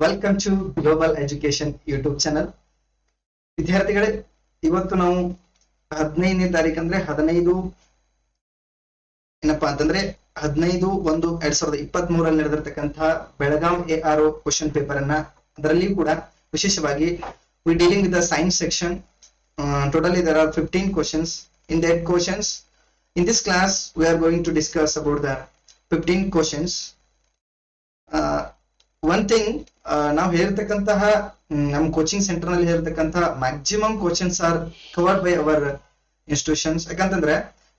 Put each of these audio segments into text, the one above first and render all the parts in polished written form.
Welcome to global education YouTube channel. ವಿದ್ಯಾರ್ಥಿಗಳೇ, ಇವತ್ತು ನಾವು 15ನೇ ತಾರೀಕು ಅಂದ್ರೆ 15 ಏನಪ್ಪಾ ಅಂತಂದ್ರೆ 15/1/2023 ನಡೆದಿರತಕ್ಕಂತಹ ಬೆಳಗಾವಿ ARO ಕ್ವೆಶ್ಚನ್ ಪೇಪರ್ ಅನ್ನ, ಅದರಲ್ಲಿ ಕೂಡ ವಿಶೇಷವಾಗಿ we dealing with the science section. Totally there are 15 questions. In that questions, in this class we are going to discuss about the 15 questions. One thing, ನಾವು ಹೇಳಿರ್ತಕ್ಕಂತಹ ನಮ್ಮ ಕೋಚಿಂಗ್ ಸೆಂಟರ್ ನಲ್ಲಿ ಹೇಳಿರ್ತಕ್ಕಂತಹ maximum questions are covered by our institutions. ಯಾಕಂತಂದ್ರೆ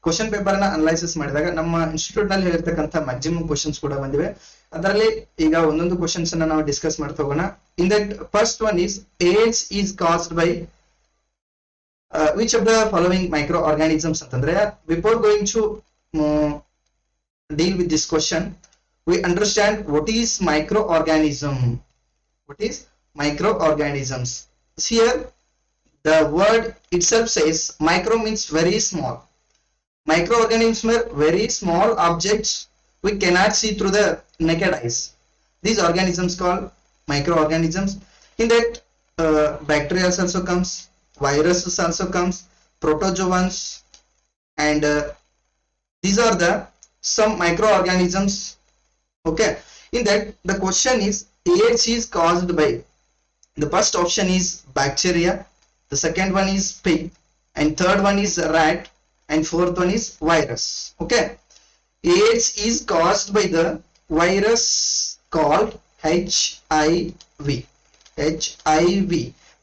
question paper ಅನ್ನ analysis ಮಾಡಿದಾಗ ನಮ್ಮ institute ನಲ್ಲಿ ಹೇಳಿರ್ತಕ್ಕಂತಹ ಮ್ಯಾಕ್ಸಿಮಮ್ ಕ್ವಶನ್ಸ್ ಕೂಡ ಬಂದಿವೆ. ಅದರಲ್ಲಿ ಈಗ ಒಂದೊಂದು ಕ್ವಶನ್ಸ್ ಅನ್ನ ನಾವು ಡಿಸ್ಕಸ್ ಮಾಡ್ತಾ ಹೋಗೋಣ. In that first one is AIDS is caused by which of the following microorganisms ಅಂತಂದ್ರೆ, before going to deal with this question, we understand what is microorganism. What is microorganisms? Here the word itself says micro means very small. Microorganisms are very small objects we cannot see through the naked eyes. These organisms called microorganisms. In that bacteria also comes, viruses also comes, protozoans, and these are the some microorganisms. Okay, in that the question is AIDS is caused by, the first option is bacteria, the second one is pig, and third one is rat, and fourth one is virus. Okay, AIDS is caused by the virus called HIV. HIV,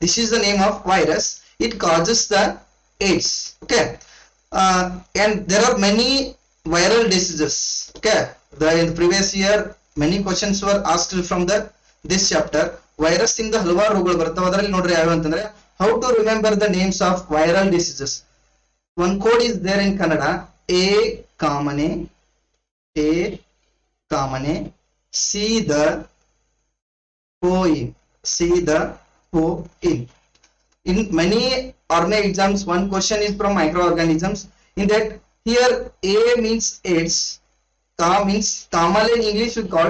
this is the name of virus. It causes the AIDS. Okay, and there are many viral diseases. Okay, in the previous year many questions were asked from this chapter. Virus ಇಂದ ಹಲವಾರು ರೋಗಗಳು ಬರ್ತವೆ. ಅದರಲ್ಲಿ ನೋಡ್ರಿ ಯಾವ ಅಂತಂದ್ರೆ, how to remember the names of viral diseases. One code is there in Kannada: A common, see the poem. In many army exams, one question is from microorganisms. In that, here A means AIDS, Ka means common in English we call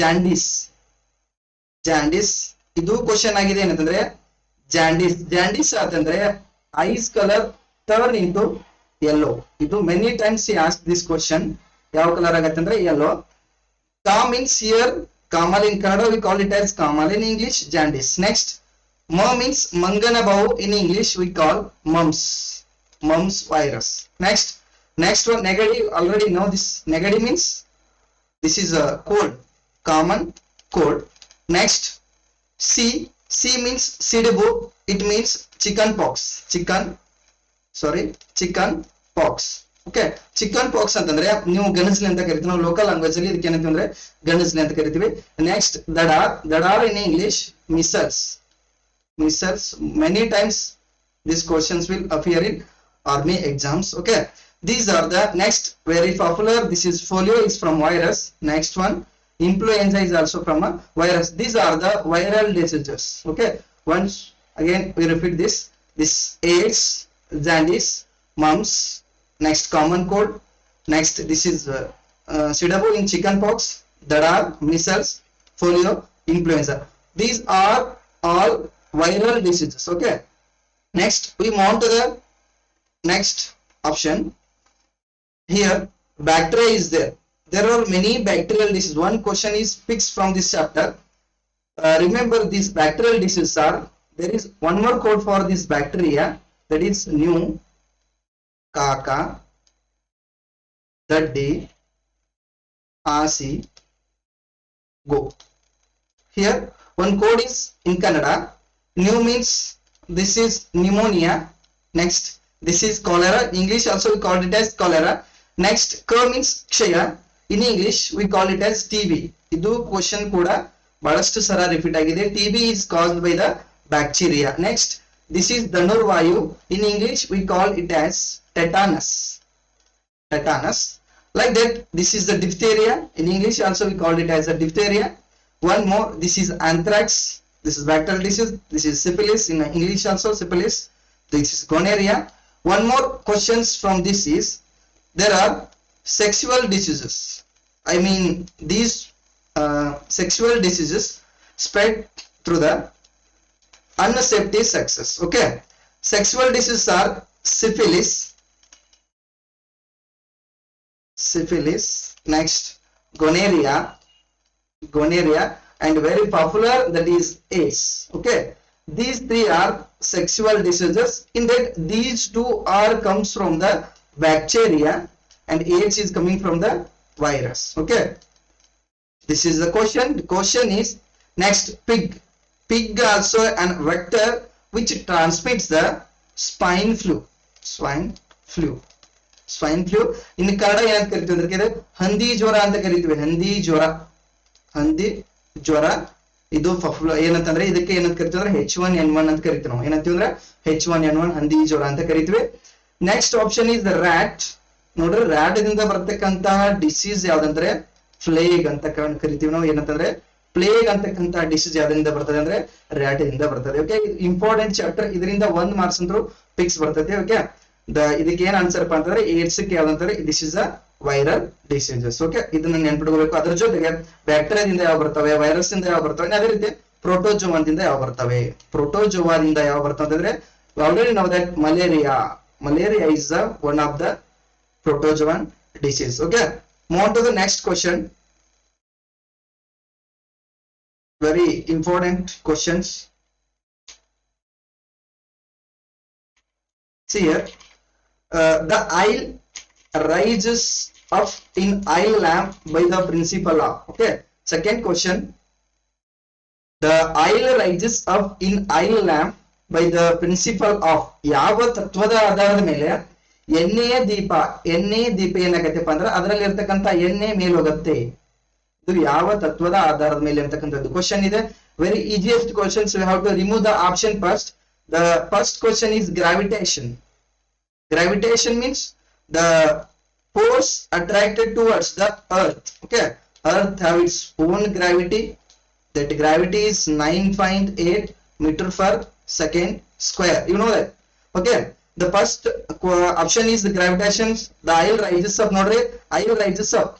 jaundice. ಇದು question ಆಗಿದೆ ಏನಂತಂದ್ರೆ jaundice ಅಂತಂದ್ರೆ eyes colour turn into yellow. ಇದು many times he asked this question. ಯಾವ colour ಆಗತ್ತೆ ಅಂದ್ರೆ yellow. Ka means here kamal in Kannada we call it as kamal in English jaundice. Next, Ma means manganabau in English we call mumps virus. Next one, negative. Already know this. Negative means this is a cold, common cold. Next, C means sidibu. It means chicken pox. Chicken pox. Okay, chicken pox ಅಂತಂದ್ರೆ ನೀವು ಗಣಸ್ಲಿ ಅಂತ ಕರಿತೀವಿ. ನಾವು local language ಅಲ್ಲಿ ಇದಕ್ಕೆ ಏನಂತಂದ್ರೆ ಗಣಸ್ಲಿ ಅಂತ ಕರಿತೀವಿ. Next, dadar in English measles. Many times these questions will appear in army exams. Okay, these are the next very popular. This is polio is from virus. Next one, influenza is also from a virus. These are the viral diseases. Okay, once again we repeat this AIDS, jaundice, mumps. Next, common cold. Next, this is sidabu in chickenpox, dadar, measles, polio, influenza. These are all viral diseases. Okay, next we move on to the next option. Here bacteria is there. There are many bacterial diseases. One question is fixed from this chapter. Remember, these bacterial diseases are, there is one more code for this bacteria, that is new, kaka, daddi, asi, go. Here one code is in Kannada. New means this is pneumonia. Next, this is cholera. English also we called it as cholera. Next, K means kshaya. In English we call it as TB. ಇದು question ಕೂಡ ಬಹಳಷ್ಟು ಸಲ repeat ಆಗಿದೆ. TB is caused by the bacteria. Next, this is ಧನುರ್ವಾಯು. In English we call it as tetanus. Like that, this is the diphtheria. In English also we call it as a diphtheria. One more, this is anthrax. This is bacterial disease. This is syphilis. In English also syphilis. This is gonorrhea. One more questions from this is, there are sexual diseases. I mean, these sexual diseases spread through the unsafety sexes. Okay, sexual diseases are syphilis, next gonorrhea, and very popular, that is AIDS. Okay, these three are sexual diseases. In that, these two are comes from the bacteria and AIDS is coming from the virus. Okay, this is the question. The question is next, pig also an vector which transmits the swine flu. In Kannada ಏನಂತ ಕರಿತೀವಿ ಅಂದ್ರೆ ಹಂದಿ ಜ್ವರ ಅಂತ ಕರಿತೀವಿ. ಹಂದಿ ಜ್ವರ ಇದು ಏನಂತಂದ್ರೆ ಇದಕ್ಕೆ ಏನಂತ ಕರಿತೀವಿ ಅಂದ್ರೆ H1N1 ಅಂತ ಕರಿತೀವಿ ನಾವು. ಏನಂತೀವಿ ಅಂದ್ರೆ H1N1 ಹಂದಿ ಜ್ವರ ಅಂತ ಕರಿತೀವಿ. Next option is the rat. ನೋಡ್ರಿ, ರ್ಯಾಟ್ ದಿಂದ ಬರ್ತಕ್ಕಂತಹ ಡಿಸೀಸ್ ಯಾವ್ದಂದ್ರೆ ಪ್ಲೇಗ್ ಅಂತ ಕರಿತೀವಿ ನಾವು. ಏನಂತಂದ್ರೆ ಪ್ಲೇಗ್ ಅಂತಕ್ಕಂತ ಡಿಸೀಸ್ ಯಾವ್ದರಿಂದ ಬರ್ತದೆ ಅಂದ್ರೆ ರ್ಯಾಟ್ ದಿಂದ ಬರ್ತದೆ. ಓಕೆ, ಇಂಪಾರ್ಟೆಂಟ್ ಚಾಪ್ಟರ್, ಇದರಿಂದ 1 ಮಾರ್ಕ್ಸ್ ಅಂತೂ ಫಿಕ್ಸ್ ಬರ್ತದೆ. ಓಕೆ, ಇದಕ್ಕೆ ಏನ್ ಆನ್ಸರ್ ಅಂತಂದ್ರೆ ಏಡ್ಸ್ ಗೆ ಯಾವ್ದಂತಾರೆ this is a viral diseases. Okay, ಇದನ್ನ ನೆನ್ಪಿಟ್ಕೋಬೇಕು. ಅದ್ರ ಜೊತೆಗೆ ಬ್ಯಾಕ್ಟೀರಿಯಾದಿಂದ ಯಾವ ಬರ್ತವೆ, ವೈರಸ್ ಇಂದ ಯಾವ ಬರ್ತವೆ, ಅದೇ ರೀತಿ ಪ್ರೋಟೋಜೋವಾದಿಂದ ಯಾವ ಬರ್ತವೆ. ಪ್ರೋಟೋಜೋವಾದಿಂದ ಯಾವ ಬರ್ತವೆ ಅಂತಂದ್ರೆ ಆಲ್ರೆಡಿ ನಾವು that malaria is one of the protozoan disease. Okay, move on to the next question. Very important questions. See here, the oil rises up in oil lamp by the principle of. Okay, second question, the oil rises up in oil lamp by the principle of. ಯಾವ ತತ್ವದ ಆಧಾರದ ಮೇಲೆ ಎಣ್ಣೆ ದೀಪ ಏನಾಗತ್ತಪ್ಪ ಅಂದ್ರೆ ಅದರಲ್ಲಿ ಇರ್ತಕ್ಕಂಥ ಎಣ್ಣೆ ಮೇಲೆ ಹೋಗುತ್ತೆ. ಇದು ಯಾವ ತತ್ವದ ಆಧಾರದ ಮೇಲೆ ಅಂತಕ್ಕಂಥದ್ದು ಕ್ವಶನ್ ಇದೆ. Very easiest questions. We have to remove the option first. The first question is gravitation. Gravitation means the force attracted towards the earth. Okay, earth have its own gravity. That gravity is 9.8 meter per second square. You know that. Okay, the first option is the gravitation. The oil rises up. ನೋಡ್ರಿ, oil rises up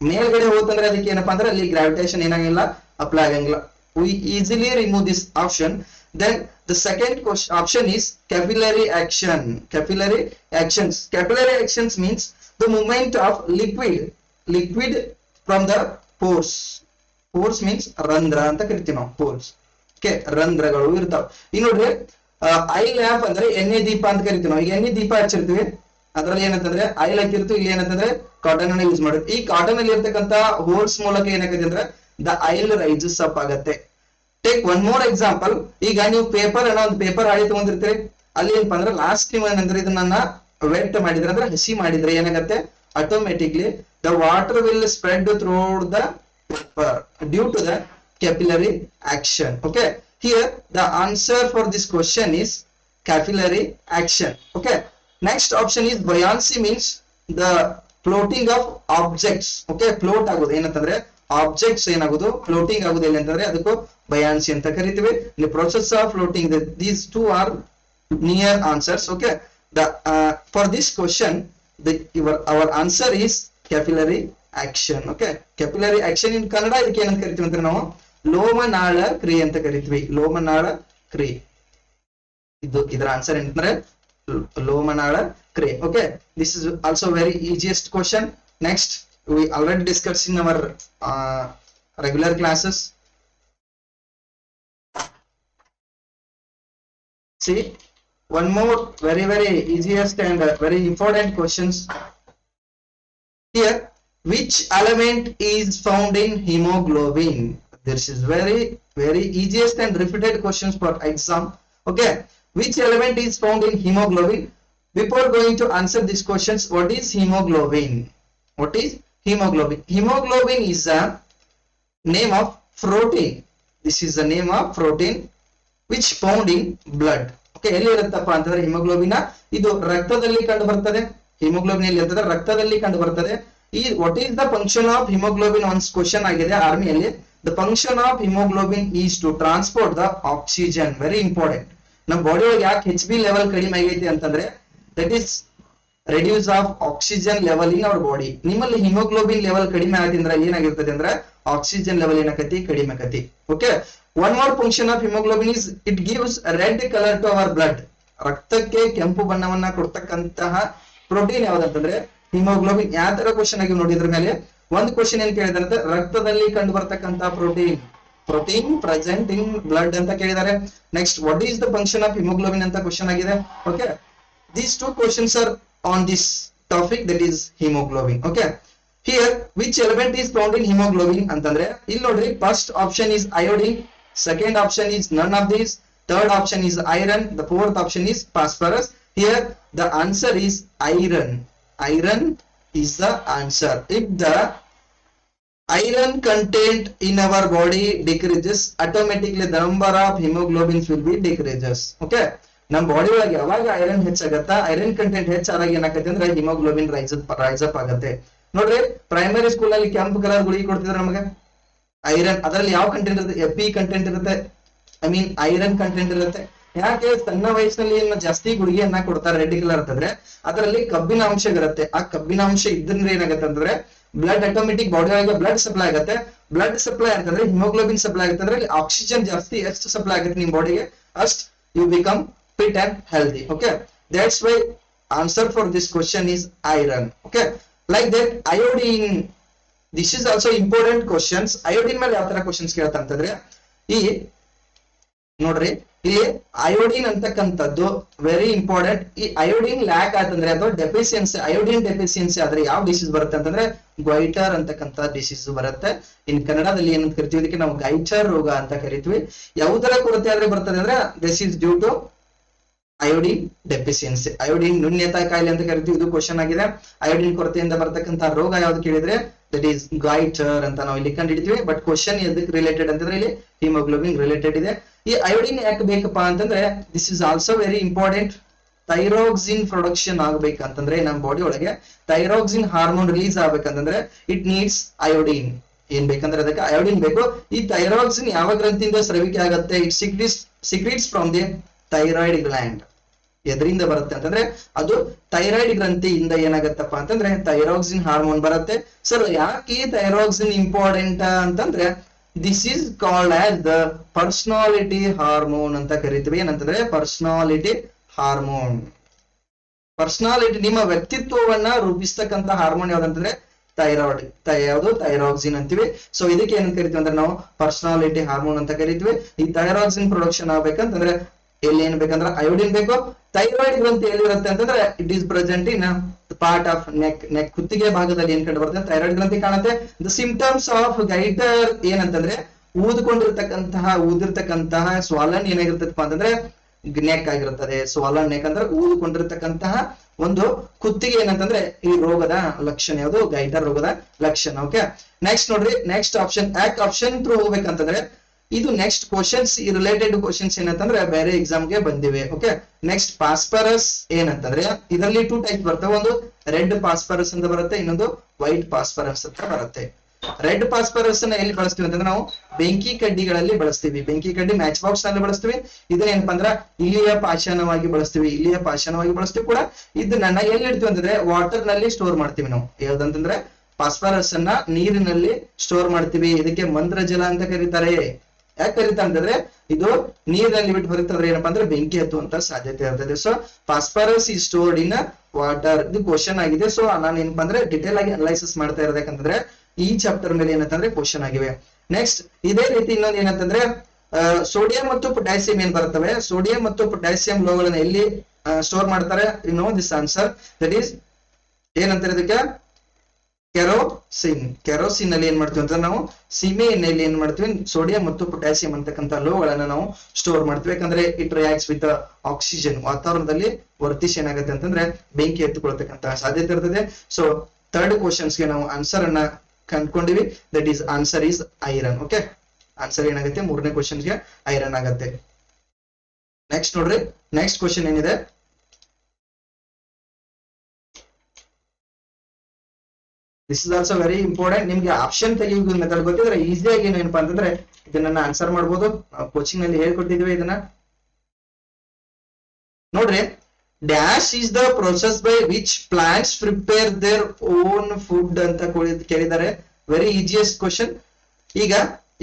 ಮೇಲ್ಗಡೆ ಹೋಗ್ತಂದ್ರೆ ಅದಕ್ಕೆ ಏನಪ್ಪಾ ಅಂದ್ರೆ ಅಲ್ಲಿ gravitation ಏನಾಗಿಲ್ಲ, apply ಆಗಂಗಿಲ್ಲ. We easily remove this option. Then the second option is capillary action. Capillary actions means the movement of liquid from the pores. Pores means ರಂಧ್ರ ಅಂತ ಕರಿತೀವಿ ನಾವು. pores. Okay, ರಂಧ್ರಗಳು ಇರ್ತಾವ. ಈಗ ನೋಡ್ರಿ, ಆಯಿಲ್ ಲ್ಯಾಂಪ್ ಅಂದ್ರೆ ಎಣ್ಣೆ ದೀಪ ಅಂತ ಕರಿತೀವಿ ನಾವು. ಈಗ ಎಣ್ಣೆ ದೀಪ ಹಚ್ಚಿರ್ತೀವಿ, ಅದ್ರಲ್ಲಿ ಏನಂತಂದ್ರೆ ಆಯಿಲ್ ಹಾಕಿರ್ತೀವಿ, ಇಲ್ಲಿ ಏನಂತಂದ್ರೆ ಕಾಟನ್ ಅನ್ನ ಯೂಸ್ ಮಾಡಿರ್ತೀವಿ. ಈ ಕಾಟನ್ ಅಲ್ಲಿ ಇರ್ತಕ್ಕಂತ ಹೋಲ್ಸ್ ಮೂಲಕ ಏನಾಗುತ್ತೆ ಅಂದ್ರೆ ದ ಆಯಿಲ್ ರೈಸಸ್ ಅಪ್ ಆಗತ್ತೆ. Take one more example. ಈಗ ನೀವು ಒಂದು ಪೇಪರ್ ಹಾಳಿ ತಗೊಂಡಿರ್ತೀರಿ, ಅಲ್ಲಿ ಏನಪ್ಪಾ ಅಂದ್ರೆ ಲಾಸ್ಟ್ ನೀವು ಏನಂದ್ರೆ ಇದನ್ನ ವೆಟ್ ಮಾಡಿದ್ರೆ ಅಂದ್ರೆ ಹಸಿ ಮಾಡಿದ್ರೆ ಏನಾಗತ್ತೆ, automatically the water will spread throughout the paper due to the capillary action. Okay, here the answer for this question is capillary action. Okay, next option is buoyancy, means the floating of objects. Okay, float ಆಗೋದು ಏನಂತಂದ್ರೆ objects ಏನಾಗೋದು floating ಆಗೋದು ಎಲ್ಲಿ ಅಂತಂದ್ರೆ ಅದಕ್ಕೂ buoyancy ಅಂತ ಕರಿತೀವಿ. The process of floating, these two are near answers. Okay, the for this question our answer is capillary action. Okay, capillary action in Kannada ಇದಕ್ಕೆ ಏನಂತ ಕರಿತೀವಿ ಅಂದ್ರೆ ನಾವು ಲೋಮನಾಳ ಕ್ರಿಯೆ ಅಂತ ಕರಿತೀವಿ. ಲೋಮನಾಳ ಕ್ರಿಯೆ, ಇದರ ಆನ್ಸರ್ ಏನಂದ್ರೆ ಲೋಮನಾಳ ಕ್ರಿಯೆ. Okay, this is also very easiest question. Next, we already discussed in our regular classes. See, one more very easiest and very important questions here. Which element is found in hemoglobin? This is very easiest and repeated questions for exam. Okay, which element is found in hemoglobin? Before going to answer these questions, what is hemoglobin? What is hemoglobin? Hemoglobin is a name of protein. This is the name of protein which found in blood. Okay, ಎಲ್ಲಿ ಇರುತ್ತಪ್ಪ ಅಂತಂದ್ರೆ haemoglobin ಇದು ರಕ್ತದಲ್ಲಿ ಕಂಡು ಬರ್ತದೆ. Haemoglobin ಎಲ್ಲಿ ಇರ್ತದೆ, ರಕ್ತದಲ್ಲಿ ಕಂಡು ಬರ್ತದೆ. ಈ what is the function of hemoglobin once question ಆಗಿದೆ ಆರ್ಮಿಯಲ್ಲಿ. The function of hemoglobin is to transport the oxygen. Very important. ನಮ್ಮ ಬಾಡಿ ಒಳಗೆ ಯಾಕೆ HB ಲೆವೆಲ್ ಕಡಿಮೆ ಆಗೈತಿ ಅಂತಂದ್ರೆ that is reduce of oxygen level in our body. ನಿಮ್ಮಲ್ಲಿ haemoglobin level ಕಡಿಮೆ ಆಗಿದ್ರೆ ಏನಾಗಿರ್ತದೆ ಅಂದ್ರೆ ಆಕ್ಸಿಜನ್ ಲೆವೆಲ್ ಏನಾಗತಿ, ಕಡಿಮೆ ಆಗತಿ. Okay, One more function of hemoglobin is it gives a red color to our blood. ರಕ್ತಕ್ಕೆ ಕೆಂಪು ಬಣ್ಣವನ್ನ ಕೊಡ್ತಕ್ಕಂತಹ ಪ್ರೋಟೀನ್ ಯಾವ್ದಂತಂದ್ರೆ ಹಿಮೋಗ್ಲೋಬಿನ್. ಯಾವ ತರ ಕ್ವಶನ್ ಆಗಿ ನೋಡಿದ್ರ ಮೇಲೆ ಒಂದು ಕ್ವಶನ್ ಏನ್ ಕೇಳಿದಾರೆ, ರಕ್ತದಲ್ಲಿ ಕಂಡು ಬರ್ತಕ್ಕಂತಹ ಪ್ರೋಟೀನ್ ಪ್ರೆಸೆಂಟ್ ಇನ್ ಬ್ಲಡ್ ಅಂತ ಕೇಳಿದ್ದಾರೆ. Next what is the function of haemoglobin ಅಂತ ಕ್ವಶನ್ ಆಗಿದೆ. Okay, these two questions are on this topic, that is haemoglobin. Okay, here which element is found in haemoglobin ಅಂತಂದ್ರೆ ಇಲ್ಲಿ ನೋಡ್ರಿ, first option is iodine, second option is none of these, third option is iron, the fourth option is phosphorus. Here the answer is iron. Iron is the answer. If the iron content in our body decreases, automatically the number of hemoglobins will be decreases. Okay, ನಮ್ಮ body ಒಳಗೆ ಯಾವಾಗ iron ಹೆಚ್ಚಾಗತ್ತಾ, iron content ಹೆಚ್ಚಾದಾಗ ಏನಾಗತ್ತೆ ಅಂದ್ರೆ haemoglobin rice up ಆಗುತ್ತೆ. ನೋಡ್ರಿ, primary school ಅಲ್ಲಿ ಕೆಂಪು ಕಲರ್ ಗುಳಿಗೆ ಕೊಡ್ತಿದ್ರು ನಮಗೆ ಐರನ್, ಅದರಲ್ಲಿ ಯಾವ ಕಂಟೆಂಟ್ ಇರುತ್ತೆ, ಎಪಿ ಕಂಟೆಂಟ್ ಇರುತ್ತೆ, ಐ ಮೀನ್ ಐರನ್ ಕಂಟೆಂಟ್ ಇರುತ್ತೆ. ಯಾಕೆ ಸಣ್ಣ ವಯಸ್ಸಿನಲ್ಲಿ ಏನು ಜಾಸ್ತಿ ಗುಳಿಗೆಯನ್ನ ಕೊಡ್ತಾರೆ ರೆಡ್ ಕಲರ್ ಅಂತಂದ್ರೆ ಅದರಲ್ಲಿ ಕಬ್ಬಿನ ಅಂಶ ಇರುತ್ತೆ. ಆ ಕಬ್ಬಿನ ಅಂಶ ಇದ್ರೆ ಏನಾಗುತ್ತೆ ಅಂತಂದ್ರೆ ಬ್ಲಡ್ ಆಟೋಮೆಟಿಕ್ ಬಾಡಿ ಒಳಗೆ ಬ್ಲಡ್ ಸಪ್ಲೈ ಆಗುತ್ತೆ. ಬ್ಲಡ್ ಸಪ್ಲೈ ಅಂತಂದ್ರೆ ಹಿಮೋಗ್ಲೋಬಿನ್ ಸಪ್ಲೈ ಆಗುತ್ತೆ. ಅಂದ್ರೆ ಆಕ್ಸಿಜನ್ ಜಾಸ್ತಿ ಎಷ್ಟು ಸಪ್ಲೈ ಆಗುತ್ತೆ ನಿಮ್ ಬಾಡಿಗೆ, ಅಷ್ಟು you become fit and healthy. Okay, that's why answer for this question is iron. Okay, like that iodine, this is also important questions. iodine ಮೇಲೆ ಯಾವ ತರ ಕ್ವಶನ್ಸ್ ಕೇಳ್ತಾ ಅಂತಂದ್ರೆ, ಈ ನೋಡ್ರಿ ಇಲ್ಲಿ ಅಯೋಡಿನ್ ಅಂತಕ್ಕಂಥದ್ದು ವೆರಿ ಇಂಪಾರ್ಟೆಂಟ್. ಈ ಅಯೋಡಿನ್ ಲ್ಯಾಕ್ ಆತಂದ್ರೆ ಅಥವಾ ಡೆಫಿಷಿಯನ್ಸಿ, ಅಯೋಡಿನ್ ಡೆಫಿಷಿಯನ್ಸಿ ಆದ್ರೆ ಯಾವ ಡಿಸೀಸ್ ಬರುತ್ತೆ ಅಂತಂದ್ರೆ ಗ್ವೈಟರ್ ಅಂತಕ್ಕಂಥ ಡಿಸೀಸ್ ಬರುತ್ತೆ. ಇನ್ ಕನ್ನಡದಲ್ಲಿ ಏನಂತ ಕರಿತೀವಿ, ಇದಕ್ಕೆ ನಾವು ಗೈಟರ್ ರೋಗ ಅಂತ ಕರಿತೀವಿ. ಯಾವುದರ ಕೊರತೆ ಆದ್ರೆ ಬರ್ತದೆ ಅಂದ್ರೆ this is due to iodine deficiency. Iodine ನ್ಯೂನ್ಯತಾ ಕಾಯಿಲೆ ಅಂತ ಕರಿತೀವಿ, ಇದು ಕ್ವಶನ್ ಆಗಿದೆ. ಅಯೋಡಿನ್ ಕೊರತೆಯಿಂದ ಬರ್ತಕ್ಕಂಥ ರೋಗ ಯಾವ್ದು ಕೇಳಿದ್ರೆ ದಟ್ ಈಸ್ ಗೈಟರ್ ಅಂತ ನಾವು ಇಲ್ಲಿ ಕಂಡಿಡ್ತೀವಿ. ಬಟ್ ಕ್ವಶನ್ ಎದಕ್ಕೆ ರಿಲೇಟೆಡ್ ಅಂತಂದ್ರೆ ಇಲ್ಲಿ ಹಿಮೋಗ್ಲೋಬಿನ್ ರಿಲೇಟೆಡ್ ಇದೆ. ಈ ಅಯೋಡಿನ್ ಯಾಕೆ ಬೇಕಪ್ಪ ಅಂತಂದ್ರೆ this is also very important. Thyroxine production ಆಗ್ಬೇಕಂತಂದ್ರೆ ನಮ್ಮ ಬಾಡಿ ಒಳಗೆ ಥೈರಾಕ್ಸಿನ್ ಹಾರ್ಮೋನ್ ರಿಲೀಸ್ ಆಗ್ಬೇಕಂತಂದ್ರೆ ಇಟ್ ನೀಡ್ಸ್ ಅಯೋಡಿನ್. ಏನ್ ಬೇಕಂದ್ರೆ ಅದಕ್ಕೆ ಅಯೋಡಿನ್ ಬೇಕು. ಈ ಥೈರಾಕ್ಸಿನ್ ಯಾವ ಗ್ರಂಥಿಯಿಂದ ಸ್ರವಿಕೆ ಆಗುತ್ತೆ, it secretes from the thyroid gland. ಎದರಿಂದ ಬರುತ್ತೆ ಅಂತಂದ್ರೆ ಅದು ಥೈರಾಯ್ಡ್ ಗ್ರಂಥಿಯಿಂದ ಏನಾಗತ್ತಪ್ಪ ಅಂತಂದ್ರೆ ಥೈರಾಕ್ಸಿನ್ ಹಾರ್ಮೋನ್ ಬರುತ್ತೆ. ಸರ್ ಯಾಕೆ ಈ ಥೈರಾಕ್ಸಿನ್ ಇಂಪಾರ್ಟೆಂಟ್ ಅಂತಂದ್ರೆ this is called as the personality hormone ಅಂತ ಕರಿತೀವಿ. ಏನಂತಂದ್ರೆ ಪರ್ಸನಾಲಿಟಿ ಹಾರ್ಮೋನ್. ಪರ್ಸನಾಲಿಟಿ, ನಿಮ್ಮ ವ್ಯಕ್ತಿತ್ವವನ್ನ ರೂಪಿಸ್ತಕ್ಕಂಥ ಹಾರ್ಮೋನ್ ಯಾವ್ದಂತಂದ್ರೆ ಥೈರಾಯ್ಡ್, ಯಾವುದು ಥೈರಾಕ್ಸಿನ್ ಅಂತೀವಿ. ಸೊ ಇದಕ್ಕೆ ಏನ್ ಕರಿತೀವಿ ಅಂದ್ರೆ ನಾವು ಪರ್ಸನಾಲಿಟಿ ಹಾರ್ಮೋನ್ ಅಂತ ಕರಿತೀವಿ. ಈ ಥೈರಾಕ್ಸಿನ್ ಪ್ರೊಡಕ್ಷನ್ ಆಗ್ಬೇಕಂತಂದ್ರೆ ಎಲ್ಲಿ ಏನ್ ಬೇಕಂದ್ರೆ ಅಯೋಡಿನ್ ಬೇಕು. ಥೈರಾಯ್ಡ್ ಗ್ರಂಥಿ ಎಲ್ಲಿರುತ್ತೆ ಅಂತಂದ್ರೆ it is present in part of neck ಕುತ್ತಿಗೆ ಭಾಗದಲ್ಲಿ ಏನ್ ಕಂಡು ಬರುತ್ತೆ, ಥೈರಾಯ್ಡ್ ಗ್ರಂಥಿ ಕಾಣುತ್ತೆ. ದ ಸಿಂಪ್ಟಮ್ಸ್ ಆಫ್ ಗೈಟರ್ ಏನಂತಂದ್ರೆ ಊದಿರ್ತಕ್ಕಂತಹ ಸ್ವಾಲನ್ ಏನಾಗಿರ್ತದಪ್ಪ ಅಂತಂದ್ರೆ ನೆಕ್ ಆಗಿರುತ್ತದೆ. ಸ್ವಾಲನ್ ನೆಕ್ ಅಂದ್ರೆ ಊದಿಕೊಂಡಿರ್ತಕ್ಕಂತಹ ಒಂದು ಕುತ್ತಿಗೆ ಏನಂತಂದ್ರೆ ಈ ರೋಗದ ಲಕ್ಷಣ, ಯಾವುದು ಗೈಟರ್ ರೋಗದ ಲಕ್ಷಣ. ಓಕೆ, ನೆಕ್ಸ್ಟ್ ನೋಡ್ರಿ, ನೆಕ್ಸ್ಟ್ ಆಪ್ಷನ್ ಯಾಕೆ ಆಪ್ಷನ್ ಥ್ರೂ ಹೋಗ್ಬೇಕಂತಂದ್ರೆ ಇದು ನೆಕ್ಸ್ಟ್ ಕ್ವಶನ್ಸ್, ಈ ರಿಲೇಟೆಡ್ ಕ್ವಶನ್ಸ್ ಏನಂತಂದ್ರೆ ಬೇರೆ ಎಕ್ಸಾಮ್ ಗೆ ಬಂದಿವೆ. ಓಕೆ, ನೆಕ್ಸ್ಟ್ ಫಾಸ್ಫರಸ್ ಏನಂತಂದ್ರೆ ಇದರಲ್ಲಿ ಟೂ ಟೈಪ್ ಬರ್ತವೆ. ಒಂದು ರೆಡ್ ಫಾಸ್ಫರಸ್ ಅಂತ ಬರುತ್ತೆ, ಇನ್ನೊಂದು ವೈಟ್ ಫಾಸ್ಫರಸ್ ಅಂತ ಬರುತ್ತೆ. ರೆಡ್ ಫಾಸ್ಫರಸ್ ಅನ್ನ ಎಲ್ಲಿ ಬಳಸ್ತೀವಿ ಅಂತಂದ್ರೆ ನಾವು ಬೆಂಕಿ ಕಡ್ಡಿಗಳಲ್ಲಿ ಬಳಸ್ತೀವಿ. ಬೆಂಕಿ ಕಡ್ಡಿ ಮ್ಯಾಚ್ ಬಾಕ್ಸ್ ನಲ್ಲಿ ಬಳಸ್ತೀವಿ. ಇದನ್ನ ಏನಪ್ಪಾ ಅಂದ್ರೆ ಇಲಿಯ ಪಾಷಾಣವಾಗಿ ಬಳಸ್ತೀವಿ ಕೂಡ. ಇದನ್ನ ಎಲ್ಲಿ ಇಡ್ತೀವಿ ಅಂತಂದ್ರೆ ವಾಟರ್ ನಲ್ಲಿ ಸ್ಟೋರ್ ಮಾಡ್ತೀವಿ ನಾವು. ಯಾವ್ದಂತಂದ್ರೆ ಫಾಸ್ಫರಸ್ ಅನ್ನ ನೀರಿನಲ್ಲಿ ಸ್ಟೋರ್ ಮಾಡ್ತೀವಿ. ಇದಕ್ಕೆ ಮಂತ್ರ ಜಲ ಅಂತ ಕರೀತಾರೆ. ಯಾಕೆ ಕರೀತಾ ಅಂತಂದ್ರೆ ಇದು ನೀರಿನಲ್ಲಿ ಬಿಟ್ಟು ಹೊರತಂದ್ರೆ ಏನಪ್ಪಾ ಅಂದ್ರೆ ಬೆಂಕಿ ಹತ್ತುವಂತ ಸಾಧ್ಯತೆ ಇರ್ತದೆ. ಸೊ ಫಾಸ್ಫರಸ್ ಈ ಸ್ಟೋರ್ಡ್ ಇನ್ ವಾಟರ್, ಇದು ಕ್ವಶನ್ ಆಗಿದೆ. ಸೊ ನಾನು ಏನಪ್ಪಾ ಅಂದ್ರೆ ಡಿಟೇಲ್ ಆಗಿ ಅನಲೈಸಿಸ್ ಮಾಡ್ತಾ ಇರೋದು, ಯಾಕಂದ್ರೆ ಈ ಚಾಪ್ಟರ್ ಮೇಲೆ ಏನಂತಂದ್ರೆ ಕ್ವಶನ್ ಆಗಿವೆ. ನೆಕ್ಸ್ಟ್ ಇದೇ ರೀತಿ ಇನ್ನೊಂದು ಏನಂತಂದ್ರೆ ಸೋಡಿಯಂ ಮತ್ತು ಪೊಟ್ಯಾಸಿಯಂ ಏನ್ ಬರ್ತವೆ, ಸೋಡಿಯಂ ಮತ್ತು ಪೊಟ್ಯಾಸಿಯಂ ಲೋಹಗಳನ್ನ ಎಲ್ಲಿ ಸ್ಟೋರ್ ಮಾಡ್ತಾರೆ, you know this answer, that is ಏನಂತಾರೆ ಇದಕ್ಕೆ ಕೆರೋಸಿನ್. ಕೆರೋಸಿನ್ ಅಲ್ಲಿ ಏನ್ ಮಾಡ್ತೀವಿ ಅಂತ ನಾವು ಸೀಮೆ ಎಣ್ಣೆಯಲ್ಲಿ ಏನ್ ಮಾಡ್ತೀವಿ, ಸೋಡಿಯಂ ಮತ್ತು ಪೊಟ್ಯಾಸಿಯಂ ಅಂತಕ್ಕಂಥ ಲೋಹಗಳನ್ನ ನಾವು ಸ್ಟೋರ್ ಮಾಡ್ತೀವಿ. ಯಾಕಂದ್ರೆ ಇಟ್ ರಿಯಾಕ್ಟ್ಸ್ ವಿತ್ ಆಕ್ಸಿಜನ್, ವಾತಾವರಣದಲ್ಲಿ ವರ್ತಿಸಿ ಏನಾಗುತ್ತೆ ಅಂತಂದ್ರೆ ಬೆಂಕಿ ಎತ್ತುಕೊಳ್ತಕ್ಕಂತ ಸಾಧ್ಯತೆ ಇರ್ತದೆ. ಸೊ ಥರ್ಡ್ ಕ್ವಶನ್ಸ್ಗೆ ನಾವು ಆನ್ಸರ್ ಅನ್ನ ಕಂಡುಕೊಂಡಿವಿ, that is answer is iron. Okay, answer ಏನಾಗುತ್ತೆ, ಮೂರನೇ ಕ್ವಶನ್ಗೆ ಐರನ್ ಆಗತ್ತೆ. ನೆಕ್ಸ್ಟ್ ನೋಡ್ರಿ, ನೆಕ್ಸ್ಟ್ ಕ್ವಶನ್ ಏನಿದೆ, this is also very important. ನಿಮ್ಗೆ ಆಪ್ಷನ್ ತೆಗೆಯುವ ಮೆಥಡ್ ಗೊತ್ತಿದ್ರೆ ಈಸಿಯಾಗಿ ಏನಪ್ಪಾ ಅಂತಂದ್ರೆ ಇದನ್ನ ಆನ್ಸರ್ ಮಾಡ್ಬೋದು. ಕೋಚಿಂಗ್ ನಲ್ಲಿ ಹೇಳ್ಕೊಟ್ಟಿದ್ವಿ ಇದನ್ನ. ನೋಡ್ರಿ, dash is the process by which plants prepare their own food ಅಂತ ಕೇಳಿದ್ದಾರೆ. Very easiest question. ಈಗ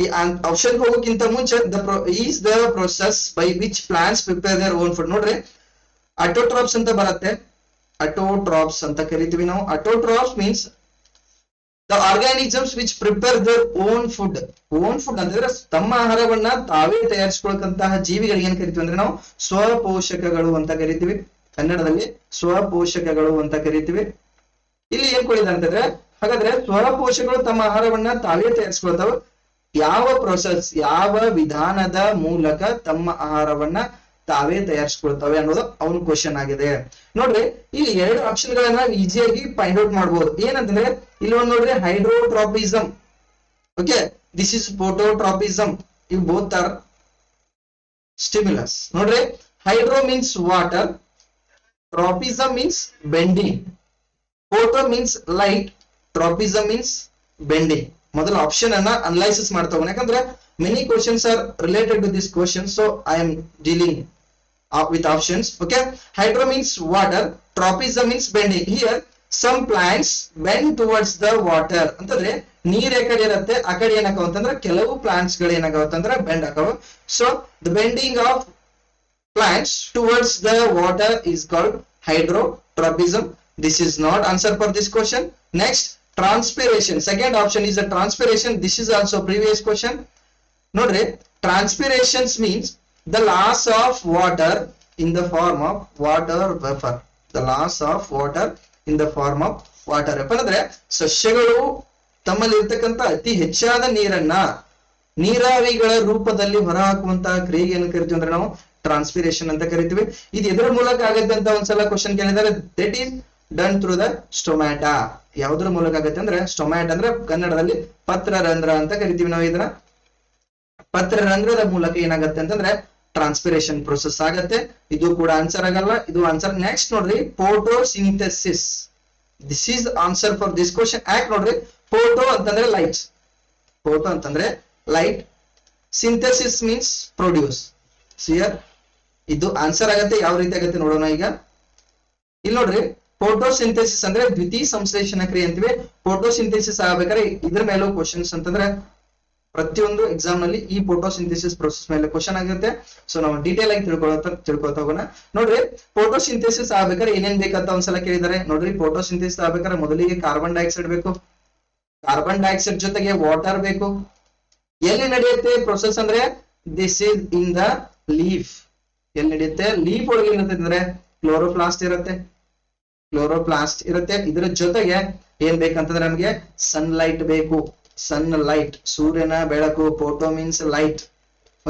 ಈ ಆಪ್ಷನ್ ಹೋಗೋಕ್ಕಿಂತ ಮುಂಚೆ is the process by which plants prepare their own food. ನೋಡ್ರಿ ಅಟೋಟ್ರಾಪ್ಸ್ ಅಂತ ಬರುತ್ತೆ, ಅಟೋಟ್ರಾಪ್ಸ್ ಅಂತ ಕರಿತೀವಿ ನಾವು. Autotrophs means the organisms which prepare their own food. Own food ಅಂತಂದ್ರೆ ತಮ್ಮ ಆಹಾರವನ್ನ ತಾವೇ ತಯಾರಿಸಿಕೊಳ್ಳುವಂತಹ ಜೀವಿಗಳಿಗೆ ಏನ್ ಕರಿತೀವಿ ಅಂದ್ರೆ ನಾವು ಸ್ವಪೋಷಕಗಳು ಅಂತ ಕರಿತೀವಿ. ಕನ್ನಡದಲ್ಲಿ ಸ್ವಪೋಷಕಗಳು ಅಂತ ಕರಿತೀವಿ. ಇಲ್ಲಿ ಏನ್ ಕೊಡಿದೆ ಅಂತಂದ್ರೆ, ಹಾಗಾದ್ರೆ ಸ್ವಪೋಷಕಗಳು ತಮ್ಮ ಆಹಾರವನ್ನ ತಾವೇ ತಯಾರಿಸ್ಕೊಳ್ತಾವ. ಯಾವ ಪ್ರೊಸೆಸ್, ಯಾವ ವಿಧಾನದ ಮೂಲಕ ತಮ್ಮ ಆಹಾರವನ್ನ ತಾವೇ ತಯಾರಿಸ್ಕೊಳ್ತವೆ ಅನ್ನೋದು ಅವನ ಕ್ವಶನ್ ಆಗಿದೆ. ನೋಡ್ರಿ ಇಲ್ಲಿ ಎರಡು ಆಪ್ಷನ್ ಗಳನ್ನ ಈಸಿಯಾಗಿ ಫೈಂಡ್ ಔಟ್ ಮಾಡಬಹುದು. ಏನಂತಂದ್ರೆ ಇಲ್ಲಿ ಒಂದು ನೋಡ್ರಿ hydrotropism, okay, this is phototropism. ಇವು ಬೋತ್ ಆರ್ ಸ್ಟಿಮ್ಯುಲಸ್. ನೋಡ್ರಿ hydro means water, tropism means bending. Photo means light, tropism means bending. ಮೊದಲ ಆಪ್ಷನ್ ಅನ್ನ ಅನಲೈಸಿಸ್ ಮಾಡ್ತಾ ಹೋಗೋಣ, ಯಾಕಂದ್ರೆ many questions are related to this question, so I am dealing with options. Okay, hydro means water, tropism means bending. Here some plants bend towards the water ಅಂತಂದ್ರೆ ನೀರ್ ಯಾಕಡೆ ಇರುತ್ತೆ ಆ ಕಡೆ ಏನಾಗವ ಅಂತಂದ್ರೆ ಕೆಲವು ಪ್ಲಾಂಟ್ಸ್ ಗಳು ಏನಾಗವ ಅಂತಂದ್ರೆ ಬೆಂಡ್ ಆಗವ. So the bending of plants towards the water is called hydrotropism. This is not answer for this question. Next, transpiration. Second option is the transpiration. This is also previous question. Nodri, transpirations means the loss of water in the form of water vapor. The loss of water in the form of water vapor ಅಂದ್ರೆ ಸಸ್ಯಗಳು ತಮ್ಮಲ್ಲಿ ಇರತಕ್ಕಂತ ಅತಿ ಹೆಚ್ಚಾದ ನೀರನ್ನ ನೀರಾವಿಗಳ ರೂಪದಲ್ಲಿ ಹೊರಹಾಕುವಂತಹ ಕ್ರಿಯೆ ಏನು ಕರಿತೀವಿ ಅಂದ್ರೆ ನಾವು ಟ್ರಾನ್ಸ್ಪಿರೇಷನ್ ಅಂತ ಕರಿತೀವಿ. ಇದು ಎದರ ಮೂಲಕ ಆಗುತ್ತೆ ಅಂತ ಒಂದ್ಸಲ ಕ್ವಶನ್ ಕೇಳಿದ್ದಾರೆ. That is done through the stomata. ಯಾವುದ್ರ ಮೂಲಕ ಆಗುತ್ತೆ ಅಂದ್ರೆ ಸ್ಟೊಮ್ಯಾಟ ಅಂದ್ರೆ ಕನ್ನಡದಲ್ಲಿ ಪತ್ರರಂಧ್ರ ಅಂತ ಕರಿತೀವಿ ನಾವು. ಇದನ್ನ ಪತ್ರರಂಧ್ರದ ಮೂಲಕ ಏನಾಗುತ್ತೆ ಅಂತಂದ್ರೆ ಟ್ರಾನ್ಸ್ಪಿರೇಷನ್ ಪ್ರೊಸೆಸ್ ಆಗತ್ತೆ. ಇದು ಕೂಡ ಆನ್ಸರ್ ಆಗಲ್ಲ, ಇದು ಆನ್ಸರ್. ನೆಕ್ಸ್ಟ್ ನೋಡ್ರಿ photosynthesis. This is answer for this question. ಯಾಕೆ ನೋಡ್ರಿ ಫೋಟೋ ಅಂತಂದ್ರೆ ಲೈಟ್, ಫೋಟೋ ಅಂತಂದ್ರೆ ಲೈಟ್, ಸಿಂಥೆಸಿಸ್ ಮೀನ್ಸ್ ಪ್ರೊಡ್ಯೂಸ್. ಸಿಯರ್ ಇದು ಆನ್ಸರ್ ಆಗತ್ತೆ. ಯಾವ ರೀತಿ ಆಗತ್ತೆ ನೋಡೋಣ ಈಗ. ಇಲ್ಲಿ ನೋಡ್ರಿ ಫೋಟೋಸಿಂಥೆಸಿಸ್ ಅಂದ್ರೆ ದ್ವಿತೀಯ ಸಂಶ್ಲೇಷಣ ಕ್ರಿಯೆ ಅಂತೀವಿ. ಫೋಟೋಸಿಂಥೆಸಿಸ್ ಆಗ್ಬೇಕಾದ್ರೆ ಇದ್ರ ಮೇಲೂ ಕ್ವಶನ್ಸ್ ಅಂತಂದ್ರೆ ಪ್ರತಿಯೊಂದು ಎಕ್ಸಾಮ್ ನಲ್ಲಿ ಈ ಫೋಟೋಸಿಂಥೆಸಿಸ್ ಪ್ರೊಸೆಸ್ ಮೇಲೆ ಕ್ವಶನ್ ಆಗಿರುತ್ತೆ. ಸೊ ನಾವು ಡೀಟೇಲ್ ಆಗಿ ತಿಳ್ಕೊಳ್ತಾ ಹೋಗೋಣ. ನೋಡ್ರಿ ಫೋಟೋಸಿಂಥೆಸಿಸ್ ಆಗ್ಬೇಕಾದ್ರೆ ಏನೇನ್ ಬೇಕಂತ ಒಂದ್ಸಲ ಕೇಳಿದ್ದಾರೆ. ನೋಡ್ರಿ ಫೋಟೋಸಿಂಥೆಸಿಸ್ ಆಗ್ಬೇಕಾದ್ರೆ ಮೊದಲಿಗೆ ಕಾರ್ಬನ್ ಡೈಆಕ್ಸೈಡ್ ಬೇಕು, ಕಾರ್ಬನ್ ಡೈಆಕ್ಸೈಡ್ ಜೊತೆಗೆ ವಾಟರ್ ಬೇಕು. ಎಲ್ಲಿ ನಡೆಯುತ್ತೆ ಪ್ರೊಸೆಸ್ ಅಂದ್ರೆ this is in the leaf. ಎಲ್ಲಿ ನಡೆಯುತ್ತೆ ಲೀಫ್ ಒಳಗೆ ಏನಿರುತ್ತೆ ಅಂದ್ರೆ ಕ್ಲೋರೋಪ್ಲಾಸ್ಟ್ ಇರುತ್ತೆ, ಕ್ಲೋರೋಪ್ಲಾಸ್ಟ್ ಇರುತ್ತೆ. ಇದರ ಜೊತೆಗೆ ಏನ್ ಬೇಕಂತಂದ್ರೆ ನಮ್ಗೆ ಸನ್ಲೈಟ್ ಬೇಕು, ಸನ್ ಲೈಟ್, ಸೂರ್ಯನ ಬೆಳಕು. Photo means light.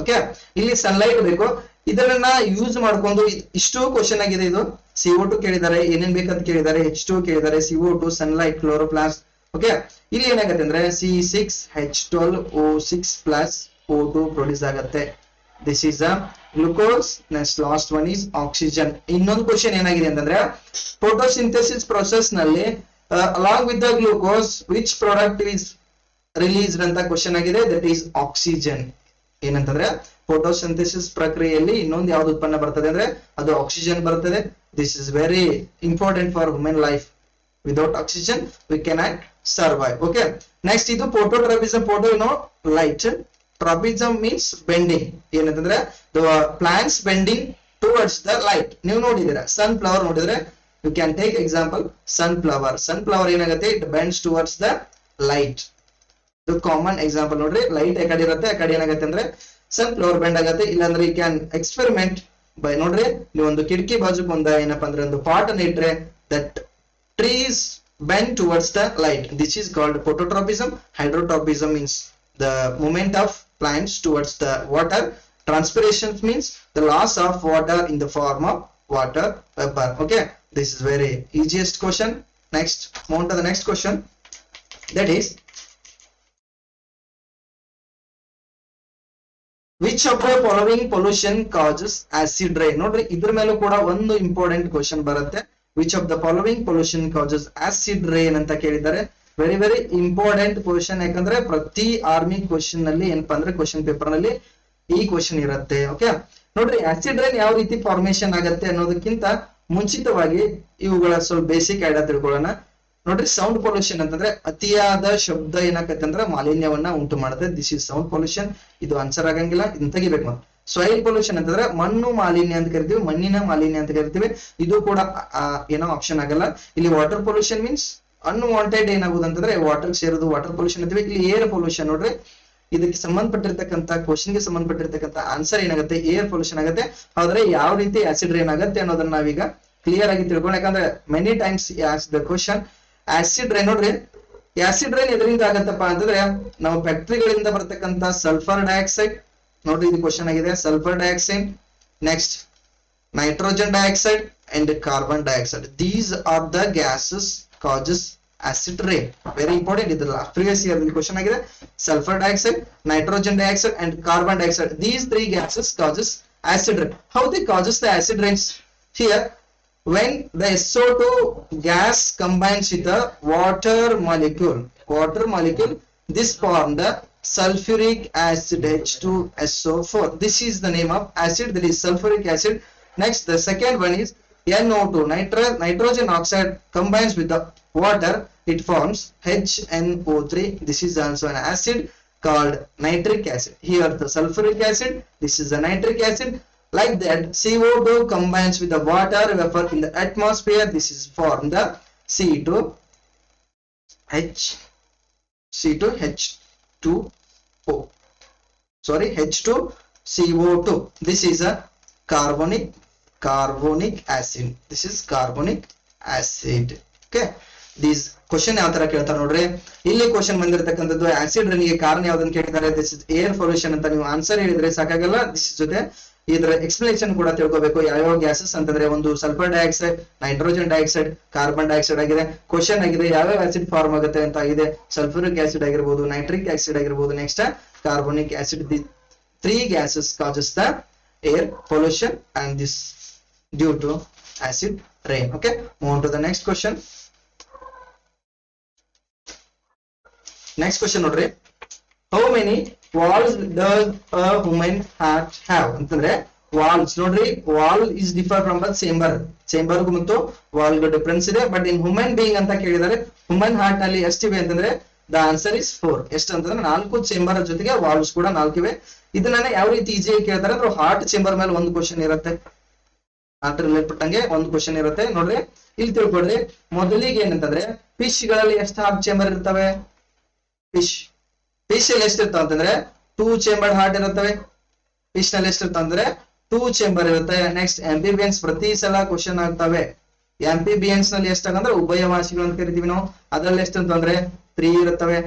ಓಕೆ, ಇಲ್ಲಿ ಸನ್ಲೈಟ್ ಬೇಕು. ಇದನ್ನ ಯೂಸ್ ಮಾಡ್ಕೊಂಡು ಇಷ್ಟು ಕ್ವಶನ್ ಆಗಿದೆ. ಇದು CO2 ಕೇಳಿದ್ದಾರೆ, ಏನೇನ್ ಬೇಕಂತ ಕೇಳಿದ್ದಾರೆ, H2 ಕೇಳಿದ್ದಾರೆ, CO2, ಸನ್ಲೈಟ್, ಕ್ಲೋರೋಪ್ಲಾಸ್ಟ್. ಓಕೆ, ಇಲ್ಲಿ ಏನಾಗುತ್ತೆ ಅಂದ್ರೆ C6H12O6 ಪ್ಲಸ್ O2 ಪ್ರೊಡ್ಯೂಸ್ ಆಗತ್ತೆ. This is a glucose. Next last one is oxygen. ಇನ್ನೊಂದು ಕ್ವಶನ್ ಏನಾಗಿದೆ ಅಂತಂದ್ರೆ ಫೋಟೋಸಿಂಥೆಸಿಸ್ ಪ್ರೊಸೆಸ್ ನಲ್ಲಿ along with the glucose which product is released ಅಂತ ಕ್ವಶನ್ ಆಗಿದೆ. That is oxygen. ಏನಂತಂದ್ರೆ ಫೋಟೋಸಿಂಥೆಸಿಸ್ ಪ್ರಕ್ರಿಯೆಯಲ್ಲಿ ಇನ್ನೊಂದು ಯಾವ್ದು ಉತ್ಪನ್ನ ಬರ್ತದೆ ಅಂದ್ರೆ ಅದು ಆಕ್ಸಿಜನ್ ಬರ್ತದೆ. This is very important for human life. Without oxygen V cannot survive. Okay, next ಇದು ಫೋಟೋಟ್ರಾಪಿಸಮ್. ಫೋಟೋ ಏನೋ ಲೈಟ್, ಟ್ರಾಪಿಸಮ್ ಮೀನ್ಸ್ ಬೆಂಡಿಂಗ್. ಏನಂತಂದ್ರೆ the plants bending towards the light. ನೀವು ನೋಡಿದಿರ ಸನ್ ಫ್ಲವರ್ ನೋಡಿದ್ರೆ you can take example sunflower. Sunflower ಏನಾಗುತ್ತೆ it bends towards the light. ಇದು common example ನೋಡ್ರಿ. Light ಆ ಕಡೆ ಇರುತ್ತೆ, ಆ ಕಡೆ ಏನಾಗುತ್ತೆ ಅಂದ್ರೆ ಸನ್ ಫ್ಲವರ್ ಬೆಂಡ್ ಆಗುತ್ತೆ. ಇಲ್ಲಾಂದ್ರೆ ಯು ಕ್ಯಾನ್ ಎಕ್ಸ್ಪೆರಿಮೆಂಟ್ ಬೈ ನೋಡ್ರಿ. ನೀವು ಒಂದು ಕಿಟಕಿ ಬಾಜುಕ್ ಒಂದ ಏನಪ್ಪಾ ಅಂದ್ರೆ ಒಂದು ಪಾಟ್ ಅನ್ನ ಇಟ್ರೆ that trees bend towards the light. This is called phototropism. Hydrotropism means the movement of plants towards the water. Transpiration means the loss of water in the form of water vapor. Okay, this is very easiest question. Next, move on to the next question. That is, which of the following pollution causes acid rain? Nodri idr melu kuda ಒಂದು important question ಬರುತ್ತೆ. which of the following pollution causes acid rain ಅಂತ ಕೇಳಿದ್ದಾರೆ. Very very important question. ಯಾಕಂದ್ರೆ ಪ್ರತಿ army question ನಲ್ಲಿ ಏನಪ್ಪಾ ಅಂದ್ರೆ question paper ನಲ್ಲಿ ಈ ಕ್ವಶನ್ ಇರುತ್ತೆ. ಓಕೆ, ನೋಡ್ರಿ ಆಸಿಡ್ ರೈನ್ ಯಾವ ರೀತಿ ಫಾರ್ಮೇಶನ್ ಆಗತ್ತೆ ಅನ್ನೋದಕ್ಕಿಂತ ಮುಂಚಿತವಾಗಿ ಇವುಗಳ ಸ್ವಲ್ಪ ಬೇಸಿಕ್ ಐಡಿಯಾ ತಿಳ್ಕೊಳ್ಳೋಣ. ನೋಡ್ರಿ ಸೌಂಡ್ ಪೊಲ್ಯೂಷನ್ ಅಂತಂದ್ರೆ ಅತಿಯಾದ ಶಬ್ದ ಏನಾಗತ್ತೆ ಅಂದ್ರೆ ಮಾಲಿನ್ಯವನ್ನ ಉಂಟು ಮಾಡುತ್ತೆ. This is sound pollution. ಇದು ಆನ್ಸರ್ ಆಗಂಗಿಲ್ಲ, ಇದನ್ನ ತೆಗಿಬೇಕು ನಾವು. ಸಾಯಿಲ್ ಪೊಲ್ಯೂಷನ್ ಅಂತಂದ್ರೆ ಮಣ್ಣು ಮಾಲಿನ್ಯ ಅಂತ ಕರಿತೀವಿ, ಮಣ್ಣಿನ ಮಾಲಿನ್ಯ ಅಂತ ಕರಿತೀವಿ. ಇದು ಕೂಡ ಏನೋ ಆಪ್ಷನ್ ಆಗಲ್ಲ. ಇಲ್ಲಿ ವಾಟರ್ ಪೊಲ್ಯೂಷನ್ ಮೀನ್ಸ್ ಅನ್ವಾಂಟೆಡ್ ಏನಾಗುದು ಅಂತಂದ್ರೆ ವಾಟರ್ ಸೇರೋದು ವಾಟರ್ ಪೊಲ್ಯೂಷನ್ ಅಂತೀವಿ. ಇಲ್ಲಿ ಏರ್ ಪೊಲ್ಯೂಷನ್ ನೋಡ್ರಿ, ಇದಕ್ಕೆ ಸಂಬಂಧಪಟ್ಟಿರ್ತಕ್ಕಂಥ ಕ್ವಶನ್ ಗೆ ಸಂಬಂಧಪಟ್ಟಿರ್ತಕ್ಕಂಥ ಆನ್ಸರ್ ಏನಾಗುತ್ತೆ, ಏರ್ ಪೊಲ್ಯೂಷನ್ ಆಗುತ್ತೆ. ಆದ್ರೆ ಯಾವ ರೀತಿ ಆಸಿಡ್ ರೈನ್ ಆಗುತ್ತೆ ಅನ್ನೋದನ್ನ ನಾವೀಗ ಕ್ಲಿಯರ್ ಆಗಿ ತಿಳ್ಕೊಂಡು, ಯಾಕಂದ್ರೆ many times as the question acid rain. ನೋಡ್ರಿ ಆಸಿಡ್ ರೈನ್ ಎದರಿಂದ ಆಗತ್ತಪ್ಪ ಅಂತಂದ್ರೆ ನಾವು ಫ್ಯಾಕ್ಟರಿಗಳಿಂದ ಬರ್ತಕ್ಕಂಥ ಸಲ್ಫರ್ ಡೈಆಕ್ಸೈಡ್, ನೋಡ್ರಿ ಇದು ಕ್ವಶನ್ ಆಗಿದೆ, sulphur dioxide, next nitrogen dioxide and carbon dioxide. These are the gases causes acid rain. Very important. This is previous year question agide. Sulfur dioxide, nitrogen dioxide and carbon dioxide. These three gases causes acid rain. How they causes the acid rains? Here, when the SO2 gas combines with the water molecule, this form the sulfuric acid H2SO4. This is the name of acid, that is sulfuric acid. Next, the second one is NO2, nitrogen oxide combines with the water, it forms HNO3. This is also an acid called nitric acid. Here the sulfuric acid, this is the nitric acid. Like that, CO2 combines with the water vapor in the atmosphere. This is formed the C2H2O. Sorry, H2CO2. This is a carbonic acid. This is carbonic acid. Okay, these question ಯಾವ ತರ ಕೇಳ್ತಾರೆ ನೋಡ್ರಿ. ಇಲ್ಲಿ question ಬಂದಿರತಕ್ಕಂಥದ್ದು acid rain ಗೆ ಕಾರಣ ಯಾವ್ದನ್ನ ಕೇಳ್ತಾರೆ. ದಿಸ್ ಇಸ್ ಏರ್ ಪೊಲ್ಯೂಷನ್ ಅಂತ ನೀವು ಆನ್ಸರ್ ಹೇಳಿದ್ರೆ ಸಾಕಾಗಲ್ಲ. ದಿಸ್ ಜೊತೆ ಇದರ ಎಕ್ಸ್ಪ್ಲನೇಷನ್ ಕೂಡ ತಿಳ್ಕೋಬೇಕು. ಯಾವ ಗ್ಯಾಸಸ್ ಅಂತಂದ್ರೆ ಒಂದು sulphur dioxide, nitrogen dioxide, carbon dioxide ಆಗಿದೆ. ಕ್ವಶನ್ ಆಗಿದೆ ಯಾವ್ಯಾವ ಆಸಿಡ್ ಫಾರ್ಮ್ ಆಗುತ್ತೆ ಅಂತ ಆಗಿದೆ. ಸಲ್ಫ್ಯೂರಿಕ್ ಆಸಿಡ್ ಆಗಿರ್ಬೋದು, ನೈಟ್ರಿಕ್ ಆಸಿಡ್ ಆಗಿರ್ಬೋದು, next carbonic acid. The 3 gases causes the air pollution and this due to acid rain. Okay, move on to the next question. Next question nodri, how many walls does a human heart have ಅಂತಂದ್ರೆ walls ನೋಡ್ರಿ, wall is differ from the chamber ಗೂ ಮತ್ತು wall ಗೂ difference ಇದೆ. But in human being ಅಂತ ಕೇಳಿದರೆ human heart ನಲ್ಲಿ ಎಷ್ಟಿವೆ ಅಂತಂದ್ರೆ the answer is 4. ಎಷ್ಟು ಅಂತಂದ್ರೆ 4 ಚೇಂಬರ್ ಜೊತೆಗೆ ವಾಲ್ಸ್ ಕೂಡ 4 ಇವೆ. ಇದನ್ನ ಯಾವ ರೀತಿ ಈಸಿಯಾಗಿ ಕೇಳ್ತಾರೆ ಅಂದ್ರೆ ಹಾರ್ಟ್ ಚೇಂಬರ್ ಮೇಲೆ ಒಂದು ಕ್ವಶನ್ ಇರುತ್ತೆ, ಹಾರ್ಟ್ ರಿಲೇಟೆಡ್ ಹಂಗೆ ಒಂದು ಕ್ವಶನ್ ಇರುತ್ತೆ ನೋಡ್ರಿ. ಇಲ್ಲಿ ತಿಳ್ಕೊಳ್ರಿ, ಮೊದಲಿಗೆ ಏನಂತಂದ್ರೆ ಫಿಶ್ ಗಳಲ್ಲಿ ಎಷ್ಟು ಹಾರ್ಟ್ ಚೇಂಬರ್ ಇರ್ತವೆ. ಫಿಶ್ ಅಲ್ಲಿ ಎಷ್ಟಿರ್ತಾವ ಅಂತಂದ್ರೆ 2 ಚೇಂಬರ್ ಹಾರ್ಟ್ ಇರುತ್ತವೆ. ಫಿಶ್ ನಲ್ಲಿ ಎಷ್ಟಿರ್ತಾವ ಅಂದ್ರೆ 2 ಚೇಂಬರ್ ಇರುತ್ತೆ. ನೆಕ್ಸ್ಟ್ ಆಂಫಿಬಿಯನ್ಸ್ ಪ್ರತಿ ಸಲ ಕ್ವಶನ್ ಆಗ್ತವೆ. ಆಂಫಿಬಿಯನ್ಸ್ ನಲ್ಲಿ ಎಷ್ಟಾಗಂದ್ರೆ ಉಭಯವಾಸಿಗಳು ಅಂತ ಕರಿತೀವಿ ನಾವು, ಅದ್ರಲ್ಲಿ ಎಷ್ಟು ಅಂತಂದ್ರೆ 3 ಇರುತ್ತವೆ.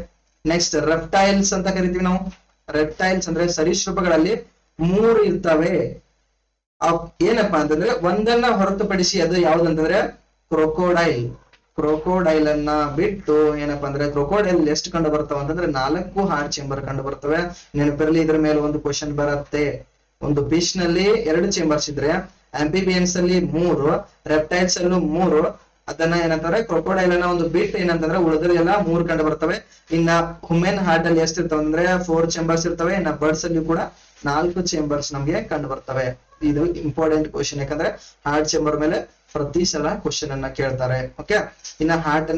ನೆಕ್ಸ್ಟ್ ರೆಪ್ಟೈಲ್ಸ್ ಅಂತ ಕರಿತೀವಿ ನಾವು. ರೆಪ್ಟೈಲ್ಸ್ ಅಂದ್ರೆ ಸರೀಸೃಪಗಳಲ್ಲಿ 3 ಇರ್ತವೆ. ಏನಪ್ಪಾ ಅಂತಂದ್ರೆ ಒಂದನ್ನ ಹೊರತುಪಡಿಸಿ ಅದು ಯಾವ್ದಂತಂದ್ರೆ ಕ್ರೊಕೊಡೈಲ್ ಅನ್ನ ಬಿಟ್ಟು ಏನಪ್ಪಾ ಅಂದ್ರೆ ಕ್ರೊಕೊಡೈಲ್ ಎಷ್ಟು ಕಂಡು ಬರ್ತಾವ ಅಂತಂದ್ರೆ 4 ಹಾರ್ಟ್ ಚೇಂಬರ್ ಕಂಡು ಬರ್ತವೆ. ನೆನಪಿರಲಿ, ಇದ್ರ ಮೇಲೆ ಒಂದು ಕ್ವಶನ್ ಬರುತ್ತೆ. ಒಂದು ಫಿಶ್ ನಲ್ಲಿ 2 ಚೇಂಬರ್ಸ್ ಇದ್ರೆ, ಆಂಫಿಬಿಯನ್ಸ್ ಅಲ್ಲಿ 3, ರೆಪ್ಟೈಲ್ಸ್ ಅಲ್ಲೂ 3. ಅದನ್ನ ಏನಂತಾರೆ ಕ್ರೊಕೊಡೈಲ್ ಅನ್ನ ಒಂದು ಬಿಟ್ ಏನಂತಂದ್ರೆ ಉಳಿದ್ರೆಲ್ಲ 3 ಕಂಡು ಬರ್ತವೆ. ಇನ್ನ ಹ್ಯೂಮನ್ ಹಾರ್ಟ್ ಅಲ್ಲಿ ಎಷ್ಟಿರ್ತಾವ ಅಂದ್ರೆ 4 ಚೇಂಬರ್ಸ್ ಇರ್ತವೆ. ಇನ್ನ ಬರ್ಡ್ಸ್ ಅಲ್ಲಿ ಕೂಡ 4 ಚೇಂಬರ್ಸ್ ನಮ್ಗೆ ಕಂಡು ಬರ್ತವೆ. ಇದು ಇಂಪಾರ್ಟೆಂಟ್ ಕ್ವಶನ್, ಯಾಕಂದ್ರೆ ಹಾರ್ಟ್ ಚೇಂಬರ್ ಮೇಲೆ ಪ್ರತಿ ಸಲ ಕ್ವಶನ್ ಅನ್ನ ಕೇಳ್ತಾರೆ. ಓಕೆ, ಇನ್ನ ಹಾರ್ಟ್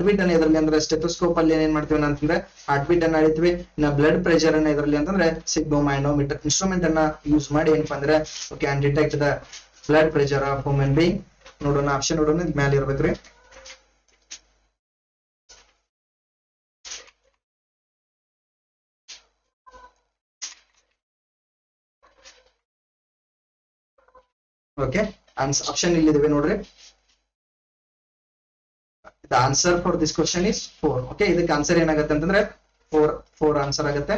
ಬೀಟ್ ಅನ್ನ ಇದರಲ್ಲಿ ಅಂದ್ರೆ ಸ್ಟೆಥೋಸ್ಕೋಪ್ ಅಲ್ಲಿ ಏನ್ ಮಾಡ್ತೀವಿ ಅಂತಂದ್ರೆ ಹಾರ್ಟ್ ಬೀಟ್ ಅನ್ನ ಅಳಿತೀವಿ. ಇನ್ನ ಬ್ಲಡ್ ಪ್ರೆಷರ್ ಅನ್ನ ಇದರಲ್ಲಿ ಅಂತಂದ್ರೆ ಸಿಗ್ಮೋಮೈನೋಮೀಟರ್ ಇನ್ಸ್ಟ್ರೂಮೆಂಟ್ ಅನ್ನ ಯೂಸ್ ಮಾಡಿ ಏನಪ್ಪಾ ಅಂದ್ರೆ okay and detect the blood pressure of human being. ನೋಡೋಣ, ಆಪ್ಷನ್ ನೋಡೋಣ, ಮೇಲೆ ಇರ್ಬೇಕ್ರಿ. ಓಕೆ, ಆಪ್ಷನ್ ಇಲ್ಲಿದೆ ನೋಡ್ರಿ. The answer for this question is 4. Okay, ಇದಕ್ಕೆ ಆನ್ಸರ್ ಏನಾಗುತ್ತೆ ಅಂತಂದ್ರೆ 4 ಆನ್ಸರ್ ಆಗುತ್ತೆ.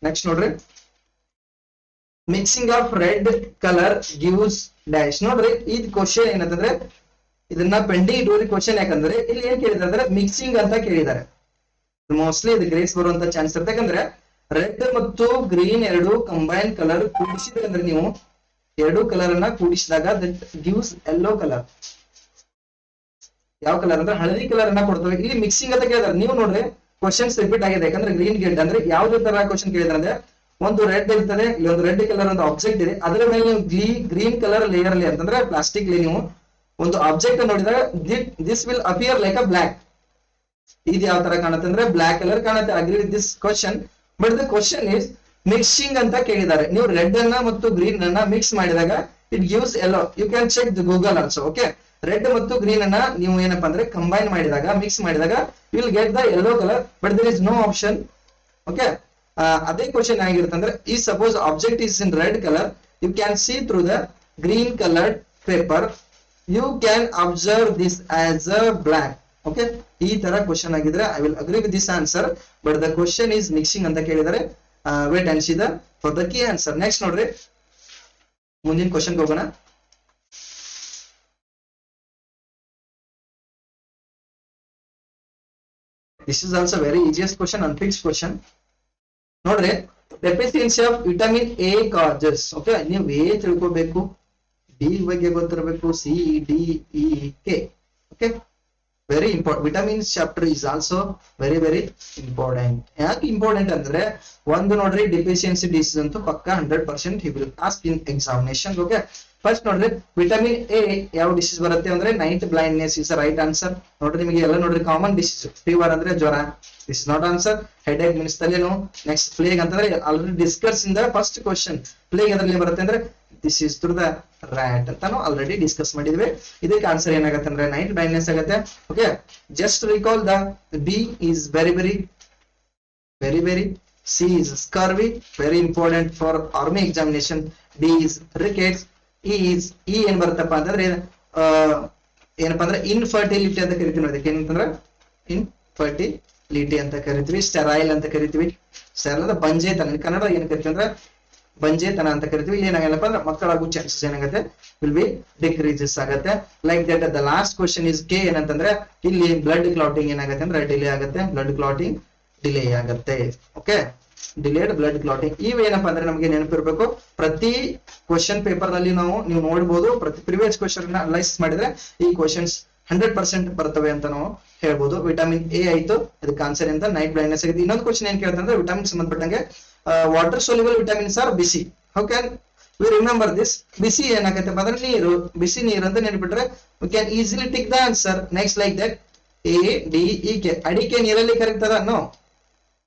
ನೆಕ್ಸ್ಟ್ ನೋಡ್ರಿ, mixing of red colour gives dash. ನೋಡ್ರಿ, ಈ ಕ್ವಶನ್ ಏನಂತಂದ್ರೆ ಇದನ್ನ ಪೆಂಡಿಂಗ್ ಇಡುವ ಕ್ವಶನ್. ಯಾಕಂದ್ರೆ ಇಲ್ಲಿ ಏನ್ ಕೇಳಿದ್ರೆ ಅಂದ್ರೆ ಮಿಕ್ಸಿಂಗ್ ಅಂತ ಕೇಳಿದ್ದಾರೆ. ಮೋಸ್ಟ್ಲಿ ಇದು ಗ್ರೇಸ್ ಬರುವಂತ ಚಾನ್ಸ್ ಇರುತ್ತೆ. ಯಾಕಂದ್ರೆ ರೆಡ್ ಮತ್ತು ಗ್ರೀನ್ 2 ಕಂಬೈನ್ ಕಲರ್ ಕೂಡಿಸಿದ್ರೆ ಅಂದ್ರೆ ನೀವು 2 ಕಲರ್ ಅನ್ನ ಕೂಡಿಸಿದಾಗ ದಟ್ ಗಿವ್ಸ್ ಯೆಲ್ಲೋ ಕಲರ್. ಯಾವ ಕಲರ್ ಅಂದ್ರೆ ಹಳದಿ ಕಲರ್ ಅನ್ನ ಕೊಡ್ತವೆ. ಇಲ್ಲಿ ಮಿಕ್ಸಿಂಗ್ ಅಂತ ಕೇಳಿದಾರೆ. ನೀವು ನೋಡ್ರಿ ಕ್ವಶನ್ಸ್ ರಿಪೀಟ್ ಆಗಿದೆ. ಯಾಕಂದ್ರೆ ಗ್ರೀನ್ ಗೆಡ್ ಅಂದ್ರೆ ಯಾವ್ದೇ ತರ ಕ್ವಶನ್ ಕೇಳಿದ್ರೆ ಅಂದ್ರೆ ಒಂದು ರೆಡ್ ಇರ್ತದೆ, ಇಲ್ಲಿ ಒಂದು ರೆಡ್ ಕಲರ್ ಒಂದು ಆಬ್ಜೆಕ್ಟ್ ಇದೆ, ಅದರ ಮೇಲೆ ನೀವು ಗ್ರೀನ್ ಕಲರ್ ಲೇಯರ್ ಅಲ್ಲಿ ಅಂತಂದ್ರೆ ಪ್ಲಾಸ್ಟಿಕ್ ನೀವು ಒಂದು ಆಬ್ಜೆಕ್ಟ್ ನೋಡಿದಾಗ this will appear like a black. ಇದು ಯಾವ ತರ ಕಾಣುತ್ತೆ ಅಂದ್ರೆ ಬ್ಲಾಕ್ ಕಲರ್ ಕಾಣುತ್ತೆ. Agree with this question. But the question is mixing ಅಂತ ಕೇಳಿದ್ದಾರೆ. ನೀವು ರೆಡ್ ಅನ್ನ ಮತ್ತು ಗ್ರೀನ್ ಅನ್ನ ಮಿಕ್ಸ್ ಮಾಡಿದಾಗ it gives yellow. You can check the Google also. Okay, red ಮತ್ತು ಗ್ರೀನ್ ಅನ್ನ ನೀವು ಏನಪ್ಪಾ ಅಂದ್ರೆ ಕಂಬೈನ್ ಮಾಡಿದಾಗ, ಮಿಕ್ಸ್ ಮಾಡಿದಾಗ you will get the yellow colour. But there is no option. Okay, ಅದೇ ಕ್ವಶನ್ ಆಗಿರುತ್ತೆ ಅಂದ್ರೆ ಈ suppose object is in red colour, you can see through the green coloured paper, you can observe this as a black. Okay, ಈ ತರ question ಆಗಿದ್ರೆ I will agree with this answer. But the question is mixing ಅಂತ ಕೇಳಿದರೆ wait and see the for the key answer. Next ನೋಡ್ರಿ, ಮುಂದಿನ question ಹೋಗೋಣ. This is also very easiest question, unfixed question. ನೋಡ್ರಿ, deficiency of vitamin A ಕಾಜಸ್. Okay, ನೀವು A ತಿಳ್ಕೋಬೇಕು, D ಬಗ್ಗೆ ಗೊತ್ತಿರಬೇಕು, C D E K. Okay, very important. Vitamins chapter is also very very important. ಯಾಕೆ important ಅಂದ್ರೆ ಒಂದು ನೋಡ್ರಿ, ಡೆಫಿಷಿಯನ್ಸಿ ಡಿಸೀಸ್ ಅಂತೂ ಪಕ್ಕ 100% he will ask in examination. Okay, first ನೋಡ್ರಿ, ವಿಟಮಿನ್ ಎ ಯಾವ ಡಿಸೀಸ್ ಬರುತ್ತೆ ಅಂದ್ರೆ night blindness is right answer. ನೋಡ್ರಿ, ನಿಮಗೆ ಎಲ್ಲ ನೋಡ್ರಿ ಕಾಮನ್ ಡಿಸೀಸ್. ಫೀವರ್ ಅಂದ್ರೆ ಜ್ವರ, this is not answer. Head Ek means ತಲೆನೋವು. ನೆಕ್ಸ್ಟ್ ಪ್ಲೇಗ್ ಅಂತಂದ್ರೆ already discuss in the first question. Plague ಅದರಲ್ಲಿ ಬರುತ್ತೆ ಅಂದ್ರೆ this is through the rat ಅಂತ ನಾವು ಆಲ್ರೆಡಿ ಡಿಸ್ಕಸ್ ಮಾಡಿದ್ವಿ. ಇದಕ್ಕೆ ಆನ್ಸರ್ ಏನಾಗುತ್ತೆ ಅಂದ್ರೆ ನೈಟ್ ಬ್ಲೈಂಡ್ನೆಸ್ ಆಗುತ್ತೆ. Okay, just recall the B is very very very very. C is scurvy, very important for army examination. D is rickets. E ಏನ್ ಬರುತ್ತಪ್ಪ ಅಂತಂದ್ರೆ ಏನಪ್ಪಾ ಅಂದ್ರೆ ಇನ್ಫರ್ಟಿಲಿಟಿ ಅಂತ ಕರಿತೀವಿ. ಅದಕ್ಕೆ ಏನಂತಂದ್ರೆ ಇನ್ಫರ್ಟಿಲಿಟಿ ಅಂತ ಕರಿತೀವಿ. ಸ್ಟೆರೈಲ್ ಅಂತ ಕರಿತೀವಿ. ಸ್ಟೆರೈಲ್ ಅಂದ್ರೆ ಬಂಜೆತನ, ಕನ್ನಡ ಏನ್ ಕರಿತೀವಿ ಅಂದ್ರೆ ಬಂಜೆತನ ಅಂತ ಕರಿತೀವಿ. ಏನಾಗಲ್ಲಪ್ಪ ಅಂದ್ರೆ ಮಕ್ಕಳಾಗೋ ಚಾನ್ಸಸ್ ಏನಾಗುತ್ತೆ ವಿಲ್ ಬಿ ಡಿಕ್ರೀಸಸ್ ಆಗುತ್ತೆ. Like that the last question is K. ಏನಂತಂದ್ರೆ ಇಲ್ಲಿ ಬ್ಲಡ್ ಕ್ಲಾಟಿಂಗ್ ಏನಾಗುತ್ತೆ ಅಂದ್ರೆ ಡಿಲೇ ಆಗುತ್ತೆ. ಬ್ಲಡ್ ಕ್ಲಾಟಿಂಗ್ ಡಿಲೇ ಆಗುತ್ತೆ. Okay, delayed blood clotting. ಇವೇನಪ್ಪ ಅಂದ್ರೆ ನಮಗೆ ನೆನಪಿರ್ಬೇಕು. ಪ್ರತಿ ಕ್ವಶನ್ ಪೇಪರ್ ನಲ್ಲಿ ನೀವು ನೋಡಬಹುದು, ಪ್ರತಿ ಪ್ರಿವಿಯಸ್ ಕ್ವಶನ್ ಅನಲೈಸ್ ಮಾಡಿದ್ರೆ ಈ ಕ್ವಶನ್ಸ್ 100% ಬರ್ತವೆ ಅಂತ ನಾವು ಹೇಳ್ಬೋದು. ವಿಟಮಿನ್ ಎ ಆಯ್ತು, ಅದಕ್ಕೆ ಆನ್ಸರ್ ಅಂತ ನೈಟ್ ಬ್ಲೈಂಡ್ನೆಸ್ ಆಗಿದೆ. ಇನ್ನೊಂದು ಕ್ವಶನ್ ಏನ್ ಕೇಳ್ತಾರೆ ಅಂದ್ರೆ ವಿಟಮಿನ್ ಸಂಬಂಧಪಟ್ಟಂಗೆ water soluble vitamins are B C. How can we remember this? ಬಿಸಿ ಏನಾಗತ್ತಪ್ಪ ಅಂದ್ರೆ ನೀರು, ಬಿಸಿ ನೀರು ಅಂತ ನೆನಪಿಟ್ರೆ we can easily tick the answer. Next like that A D E K. ಅಡಿಕೆ ನೀರಲ್ಲಿ ಕರಗ್ತದ? ನೋ,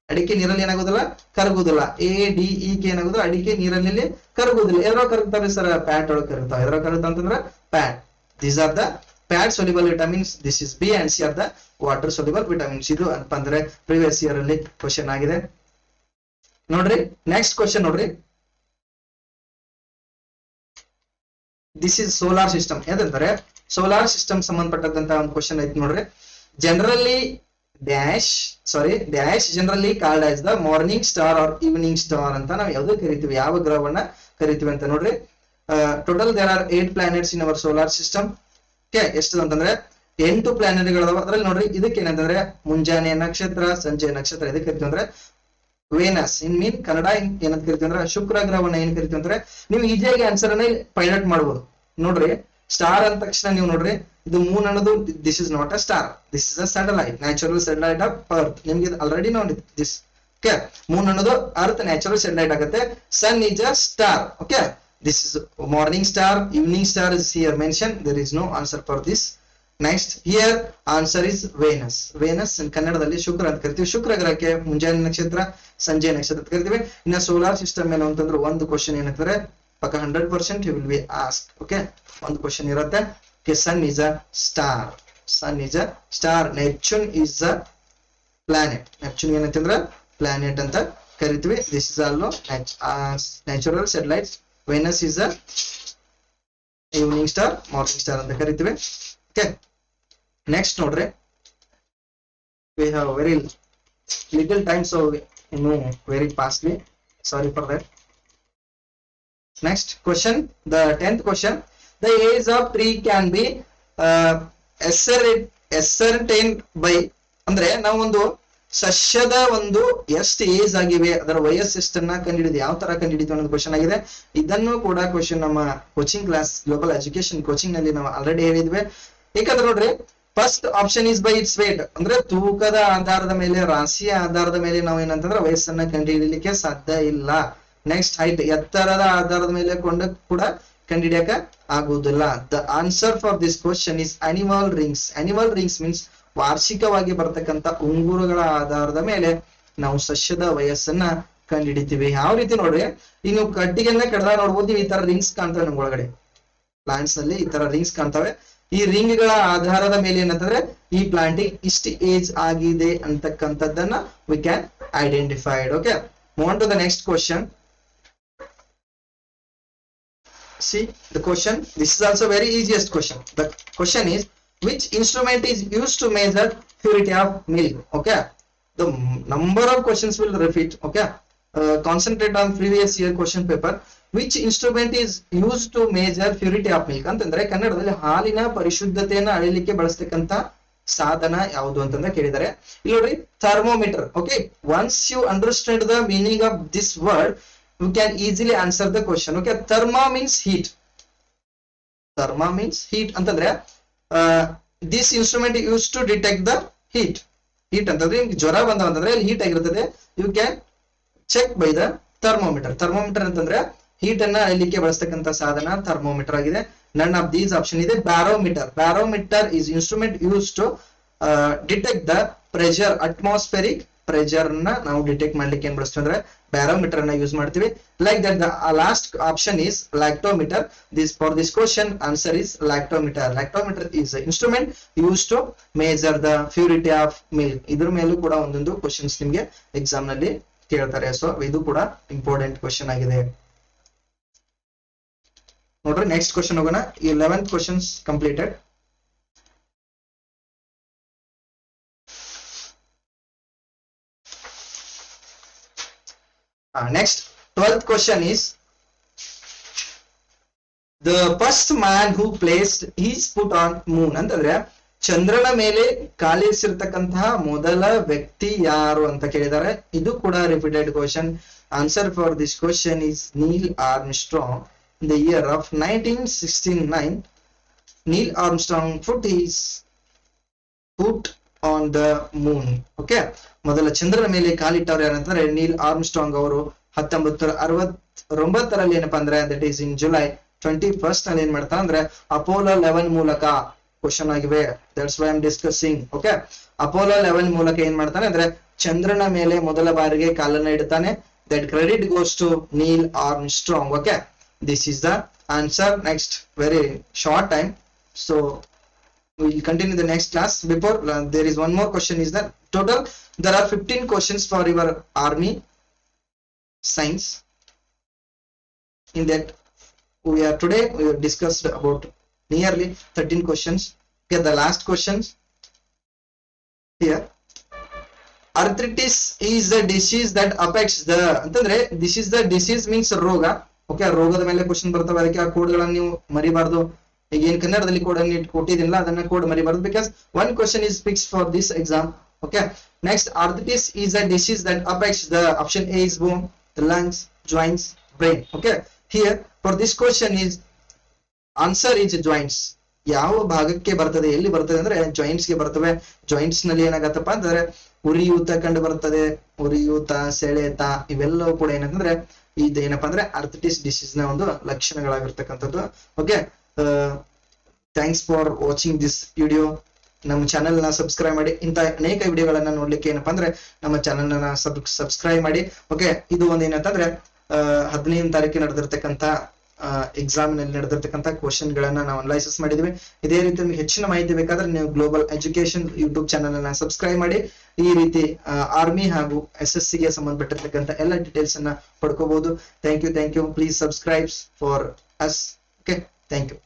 ಅಡಿಕೆ ನೀರಲ್ಲಿ ಏನಾಗುದಿಲ್ಲ, ಕರಗುದಿಲ್ಲ. ಎ ಡಿ ಇ ಕೆ ಏನಾಗುದಿಲ್ಲ, ಅಡಿಕೆ ನೀರಲ್ಲಿ ಕರಗುದಿಲ್ಲ. ಎದ್ರೋ ಕರಗ್ತಾವೆ ಸರ್? ಪ್ಯಾಟ್ ಒಳಗೆ ಕರಗ್ತಾವೆ. ಎದ್ರೋ ಕರಗ್ತಾವ ಅಂತಂದ್ರೆ fat. These are the fat soluble vitamins. This is B and C are the water soluble vitamins. ಇದು ಅಂತ ಅಂದ್ರೆ ಪ್ರಿವಿಯಸ್ ಇಯರ್ ಅಲ್ಲಿ ಕ್ವಶನ್ ಆಗಿದೆ. ನೋಡ್ರಿ, ನೆಕ್ಸ್ಟ್ ಕ್ವಶನ್ ನೋಡ್ರಿ. This is solar system. ಯಾಕಂದ್ರೆ ಸೋಲಾರ್ ಸಿಸ್ಟಮ್ ಸಂಬಂಧಪಟ್ಟಂತ ಒಂದು ಕ್ವಶನ್ ಐತಿ ನೋಡ್ರಿ. Generally dash generally called as the morning star or evening star ಅಂತ ನಾವು ಯಾವ್ದು ಕರಿತೀವಿ, ಯಾವ ಗ್ರಹವನ್ನ ಕರಿತೀವಿ ಅಂತ ನೋಡ್ರಿ. Total there are 8 planets in our solar system. Okay, ಎಷ್ಟು ಅಂತಂದ್ರೆ 8 ಪ್ಲಾನೆಟ್ಗಳದಾವ. ಅದ್ರಲ್ಲಿ ನೋಡ್ರಿ, ಇದಕ್ಕೆ ಏನಂತಂದ್ರೆ ಮುಂಜಾನೆ ನಕ್ಷತ್ರ, ಸಂಜೆ ನಕ್ಷತ್ರ. ಇದಕ್ಕೆ ಕರಿತೀವಿ ಅಂದ್ರೆ ವೇನಸ್. ಇನ್ ಮೀನ್ ಕನ್ನಡ ಏನಂತ ಕರಿತೀವಿ ಅಂದ್ರೆ ಶುಕ್ರ ಗ್ರಹವನ್ನ ಏನ್ ಕರಿತೀವಿ ಅಂದ್ರೆ, ನೀವು ಈಸಿಯಾಗಿ ಆನ್ಸರ್ ಅನ್ನ ಪೈಲಟ್ ಮಾಡ್ಬೋದು. ನೋಡ್ರಿ, ಸ್ಟಾರ್ ಅಂದ ತಕ್ಷಣ ನೀವು ನೋಡ್ರಿ, ಇದು ಮೂನ್ ಅನ್ನೋದು this is not a star, this is a satellite, natural satellite of earth. ನಿಮ್ಗೆ ಆಲ್ರೆಡಿ ನೋಡಿದ್ ದಿಸ್. ಓಕೆ, ಮೂನ್ ಅನ್ನೋದು ಅರ್ತ್ ನ್ಯಾಚುರಲ್ ಸ್ಯಾಟಲೈಟ್ ಆಗುತ್ತೆ. Sun is a star. Okay, this is morning star, evening star is here mention. There is no answer for this. Next here answer is Venus. Venus ಕನ್ನಡದಲ್ಲಿ ಶುಕ್ರ ಅಂತ ಕರಿತೀವಿ. ಶುಕ್ರ ಗ್ರಹಕ್ಕೆ ಮುಂಜಾನೆ ನಕ್ಷತ್ರ, ಸಂಜೆ ನಕ್ಷತ್ರ ಅಂತ ಕರಿತೀವಿ. ಇನ್ನ ಸೋಲಾರ್ ಸಿಸ್ಟಮ್ ಏನು ಅಂತಂದ್ರೆ ಒಂದು ಕ್ವಶನ್ ಏನಂತಾರೆ ಪಕ್ಕ 100% he will be asked. Okay, ಒಂದು ಕ್ವಶನ್ ಇರುತ್ತೆ. Okay, sun is a star. Sun is a star. Neptune is a planet. Neptune ಏನಂತಂದ್ರೆ planet ಅಂತ ಕರಿತೀವಿ. This is also natural satellites. Venus is a evening star, morning star ಅಂತ ಕರಿತೀವಿ. Okay, next ನೋಡ್ರಿ, we have very little time, so we move very fastly. Sorry for that. Next question, the 10th question. The age of tree can be ascertained by, ಅಂದ್ರೆ ನಾವೊಂದು ಸಸ್ಯದ ಒಂದು ಎಷ್ಟು age ಆಗಿವೆ, ಅದರ ವಯಸ್ಸು ಎಷ್ಟನ್ನ ಕಂಡುಹಿಡಿದು ಯಾವ ತರ ಕಂಡುಹಿಡಿದು ಅನ್ನೋದು ಕ್ವಶನ್ ಆಗಿದೆ. ಇದನ್ನು ಕೂಡ ಕ್ವಶನ್ ನಮ್ಮ coaching class global education coaching ನಲ್ಲಿ ನಾವು ಆಲ್ರೆಡಿ ಹೇಳಿದ್ವಿ. ಯಾಕಂದ್ರೆ ನೋಡ್ರಿ, first option is by its weight, ಅಂದ್ರೆ ತೂಕದ ಆಧಾರದ ಮೇಲೆ, ರಾಶಿಯ ಆಧಾರದ ಮೇಲೆ ನಾವು ಏನಂತಂದ್ರೆ ವಯಸ್ಸನ್ನ ಕಂಡುಹಿಡಿಯಲಿಕ್ಕೆ ಸಾಧ್ಯ ಇಲ್ಲ. ನೆಕ್ಸ್ಟ್ ಹೈಟ್, ಎತ್ತರದ ಆಧಾರದ ಮೇಲೆ ಕೂಡ ಕಂಡುಹಿಡಿಯಕ ಆಗುವುದಿಲ್ಲ. The answer for this question is animal rings. Animal rings means ವಾರ್ಷಿಕವಾಗಿ ಬರ್ತಕ್ಕಂಥ ಉಂಗುರಗಳ ಆಧಾರದ ಮೇಲೆ ನಾವು ಸಸ್ಯದ ವಯಸ್ಸನ್ನ ಕಂಡುಹಿಡಿತೀವಿ. ಯಾವ ರೀತಿ ನೋಡ್ರಿ, ಈಗ ನೀವು ಕಟ್ಟಿಗೆಯನ್ನ ಕಡ್ದಾಗ ನೋಡ್ಬೋದು, ನೀವು ಈ ತರ ರಿಂಗ್ಸ್ ಕಾಣ್ತವೆ ನಮ್ ಒಳಗಡೆ ಪ್ಲಾಂಟ್ಸ್ ನಲ್ಲಿ ಈ ತರ ರಿಂಗ್ಸ್ ಕಾಣ್ತವೆ. ಈ ರಿಂಗ್ ಗಳ ಆಧಾರದ ಮೇಲೆ ಏನಂತಂದ್ರೆ ಈ ಪ್ಲಾಂಟಿಂಗ್ ಇಷ್ಟು ಏಜ್ ಆಗಿದೆ ಅಂತಕ್ಕಂಥದ್ದನ್ನ we can identified. Okay, move on to the next question. See the question. This is also very easiest question. The question is, which instrument is used to measure purity of milk? Okay, the number of questions will repeat. Okay, concentrate on previous year question paper. Which instrument is used to measure purity of milk? ಅಂತಂದ್ರೆ ಕನ್ನಡದಲ್ಲಿ ಹಾಲಿನ ಪರಿಶುದ್ಧತೆಯನ್ನು ಅಳೆಯಲಿಕ್ಕೆ ಬಳಸತಕ್ಕಂತ ಸಾಧನ ಯಾವುದು ಅಂತಂದ್ರೆ ಕೇಳಿದ್ದಾರೆ. ಇಲ್ಲಿ ನೋಡ್ರಿ, thermometer. Okay, once you understand the meaning of this word, you can easily answer the question. Okay, therma means heat. Therma means heat ಅಂತಂದ್ರೆ this instrument used to detect the heat. Heat ಅಂತಂದ್ರೆ ಜ್ವರ ಬಂದವಂತಂದ್ರೆ heat ಆಗಿರುತ್ತದೆ, you can check by the thermometer. Thermometer ಅಂತಂದ್ರೆ heat ಅನ್ನ ಅಳೆಯಲಿಕ್ಕೆ ಬಳಸತಕ್ಕಂತ ಸಾಧನ thermometer ಆಗಿದೆ. None of these option ಇದೆ. Barometer. Barometer is instrument used to detect the pressure, atmospheric pressure ನ ನಾವು ಡಿಟೆಕ್ಟ್ ಮಾಡ್ಲಿಕ್ಕೆ ಏನ್ ಬಳಸ್ತೀವಿ ಅಂದ್ರೆ ಬ್ಯಾರೋಮೀಟರ್ ಅನ್ನ ಯೂಸ್ ಮಾಡ್ತೀವಿ. Like that the last option is lactometer. This for this question answer is lactometer. Lactometer is instrument use to measure the purity of milk. ಇದ್ರ ಮೇಲೂ ಕೂಡ ಒಂದೊಂದು ಕ್ವಶನ್ಸ್ ನಿಮ್ಗೆ ಎಕ್ಸಾಮ್ ನಲ್ಲಿ ಕೇಳ್ತಾರೆ. ಸೊ ಇದು ಕೂಡ ಇಂಪಾರ್ಟೆಂಟ್ ಕ್ವಶನ್ ಆಗಿದೆ. ನೋಡ್ರಿ, ನೆಕ್ಸ್ಟ್ ಕ್ವಶನ್ ಹೋಗೋಣ. 11th questions completed. Next, 12th question is, the first man who placed his foot on moon. ಅಂತಂದ್ರೆ ಚಂದ್ರನ ಮೇಲೆ ಕಾಲಿರಿಸಿರ್ತಕ್ಕಂತಹ ಮೊದಲ ವ್ಯಕ್ತಿ ಯಾರು ಅಂತ ಕೇಳಿದ್ದಾರೆ. ಇದು ಕೂಡ repeated question. Answer for this question is Neil Armstrong. In the year of 1969, Neil Armstrong put his foot on the moon. Okay, ಮೊದಲ ಚಂದ್ರನ ಮೇಲೆ ಕಾಲಿಟ್ಟವ್ರು ಯಾರಂತಂದ್ರೆ ನೀಲ್ ಆರ್ಮ್ಸ್ಟ್ರಾಂಗ್ ಅವರು 1969ರಲ್ಲಿ ಏನಪ್ಪಾ ಅಂದ್ರೆ that is in July 21st ನಲ್ಲಿ ಏನ್ ಮಾಡ್ತಾರೆ ಅಂದ್ರೆ ಅಪೋಲೋ 11 ಮೂಲಕ ಕ್ವಶನ್ ಆಗಿವೆ. That's why I am discussing. Okay, Apollo 11 ಮೂಲಕ ಏನ್ ಮಾಡ್ತಾನೆ ಅಂದ್ರೆ ಚಂದ್ರನ ಮೇಲೆ ಮೊದಲ ಬಾರಿಗೆ ಕಾಲನ್ನ ಇಡ್ತಾನೆ. That credit goes to Neil Armstrong. Okay, this is the answer. Next, very short time, so we will continue the next class. Before there is one more question is that total there are 15 questions for your army science. In that we have discussed about nearly 13 questions. Here the last questions. Here, arthritis is the disease that affects the ಅಂತಂದ್ರೆ this is the disease means ರೋಗ. Okay, ರೋಗದ ಮೇಲೆ question ಬರ್ತವೆ. ಅದಕ್ಕೆ ಆ ಕೋಡ್ಗಳನ್ನು ನೀವು ಮರಿಬಾರ್ದು. ಈಗ ಏನ್ ಕನ್ನಡದಲ್ಲಿ ಕೋಡ್ ಅನ್ನು ಕೊಟ್ಟಿದ್ದೀನಲ್ಲ ಅದನ್ನ ಕೋಡ್ ಮರಿಬಾರ್ದು, because one question is fixed for this exam. Okay, next, arthritis is a disease that affects the option A is bone, the lungs, joints, brain. Okay, here for this question is answer is joints. ಯಾವ ಭಾಗಕ್ಕೆ ಬರ್ತದೆ, ಎಲ್ಲಿ ಬರ್ತದೆ ಅಂದ್ರೆ joints ಗೆ ಬರ್ತವೆ. Joints ನಲ್ಲಿ ಏನಾಗತ್ತಪ್ಪ ಅಂತಂದ್ರೆ ಉರಿಯೂತ ಕಂಡು ಬರ್ತದೆ. ಉರಿಯೂತ, ಸೆಳೆತ ಇವೆಲ್ಲವೂ ಕೂಡ ಏನಂತಂದ್ರೆ ಇದೇನಪ್ಪ ಅಂದ್ರೆ ಆರ್ಥಿಟಿಸ್ ಡಿಸೀಸ್ ನ ಒಂದು ಲಕ್ಷಣಗಳಾಗಿರ್ತಕ್ಕಂಥದ್ದು. Okay, thanks for watching this video. ನಮ್ಮ ಚಾನೆಲ್ ನ ಸಬ್ಸ್ಕ್ರೈಬ್ ಮಾಡಿ. ಇಂತ ಅನೇಕ ವಿಡಿಯೋಗಳನ್ನ ನೋಡ್ಲಿಕ್ಕೆ ಏನಪ್ಪಾ ಅಂದ್ರೆ ನಮ್ಮ ಚಾನೆಲ್ ನ ಸಬ್ಸ್ಕ್ರೈಬ್ ಮಾಡಿ. ಓಕೆ, ಇದು ಒಂದು ಏನಂತಂದ್ರೆ 15ನೇ ತಾರೀಕಿಗೆ ನಡೆದಿರ್ತಕ್ಕಂಥ ಎಕ್ಸಾಮ್ ನಲ್ಲಿ ನಡೆದಿರ್ತಕ್ಕಂಥ ಕ್ವಶನ್ ಗಳನ್ನ ನಾವು ಅನಲೈಸಿಸ್ ಮಾಡಿದ್ವಿ. ಇದೇ ರೀತಿ ನಿಮಗೆ ಹೆಚ್ಚಿನ ಮಾಹಿತಿ ಬೇಕಾದ್ರೆ ನೀವು ಗ್ಲೋಬಲ್ ಎಜುಕೇಶನ್ ಯೂಟ್ಯೂಬ್ ಚಾನೆಲ್ ಅನ್ನ ಸಬ್ಸ್ಕ್ರೈಬ್ ಮಾಡಿ. ಈ ರೀತಿ ಆರ್ಮಿ ಹಾಗೂ SSC ಗೆ ಸಂಬಂಧಪಟ್ಟಿರ್ತಕ್ಕಂಥ ಎಲ್ಲ ಡೀಟೇಲ್ಸ್ ಅನ್ನ ಪಡ್ಕೋಬಹುದು. Thank you. Please subscribe for us. Okay, thank you.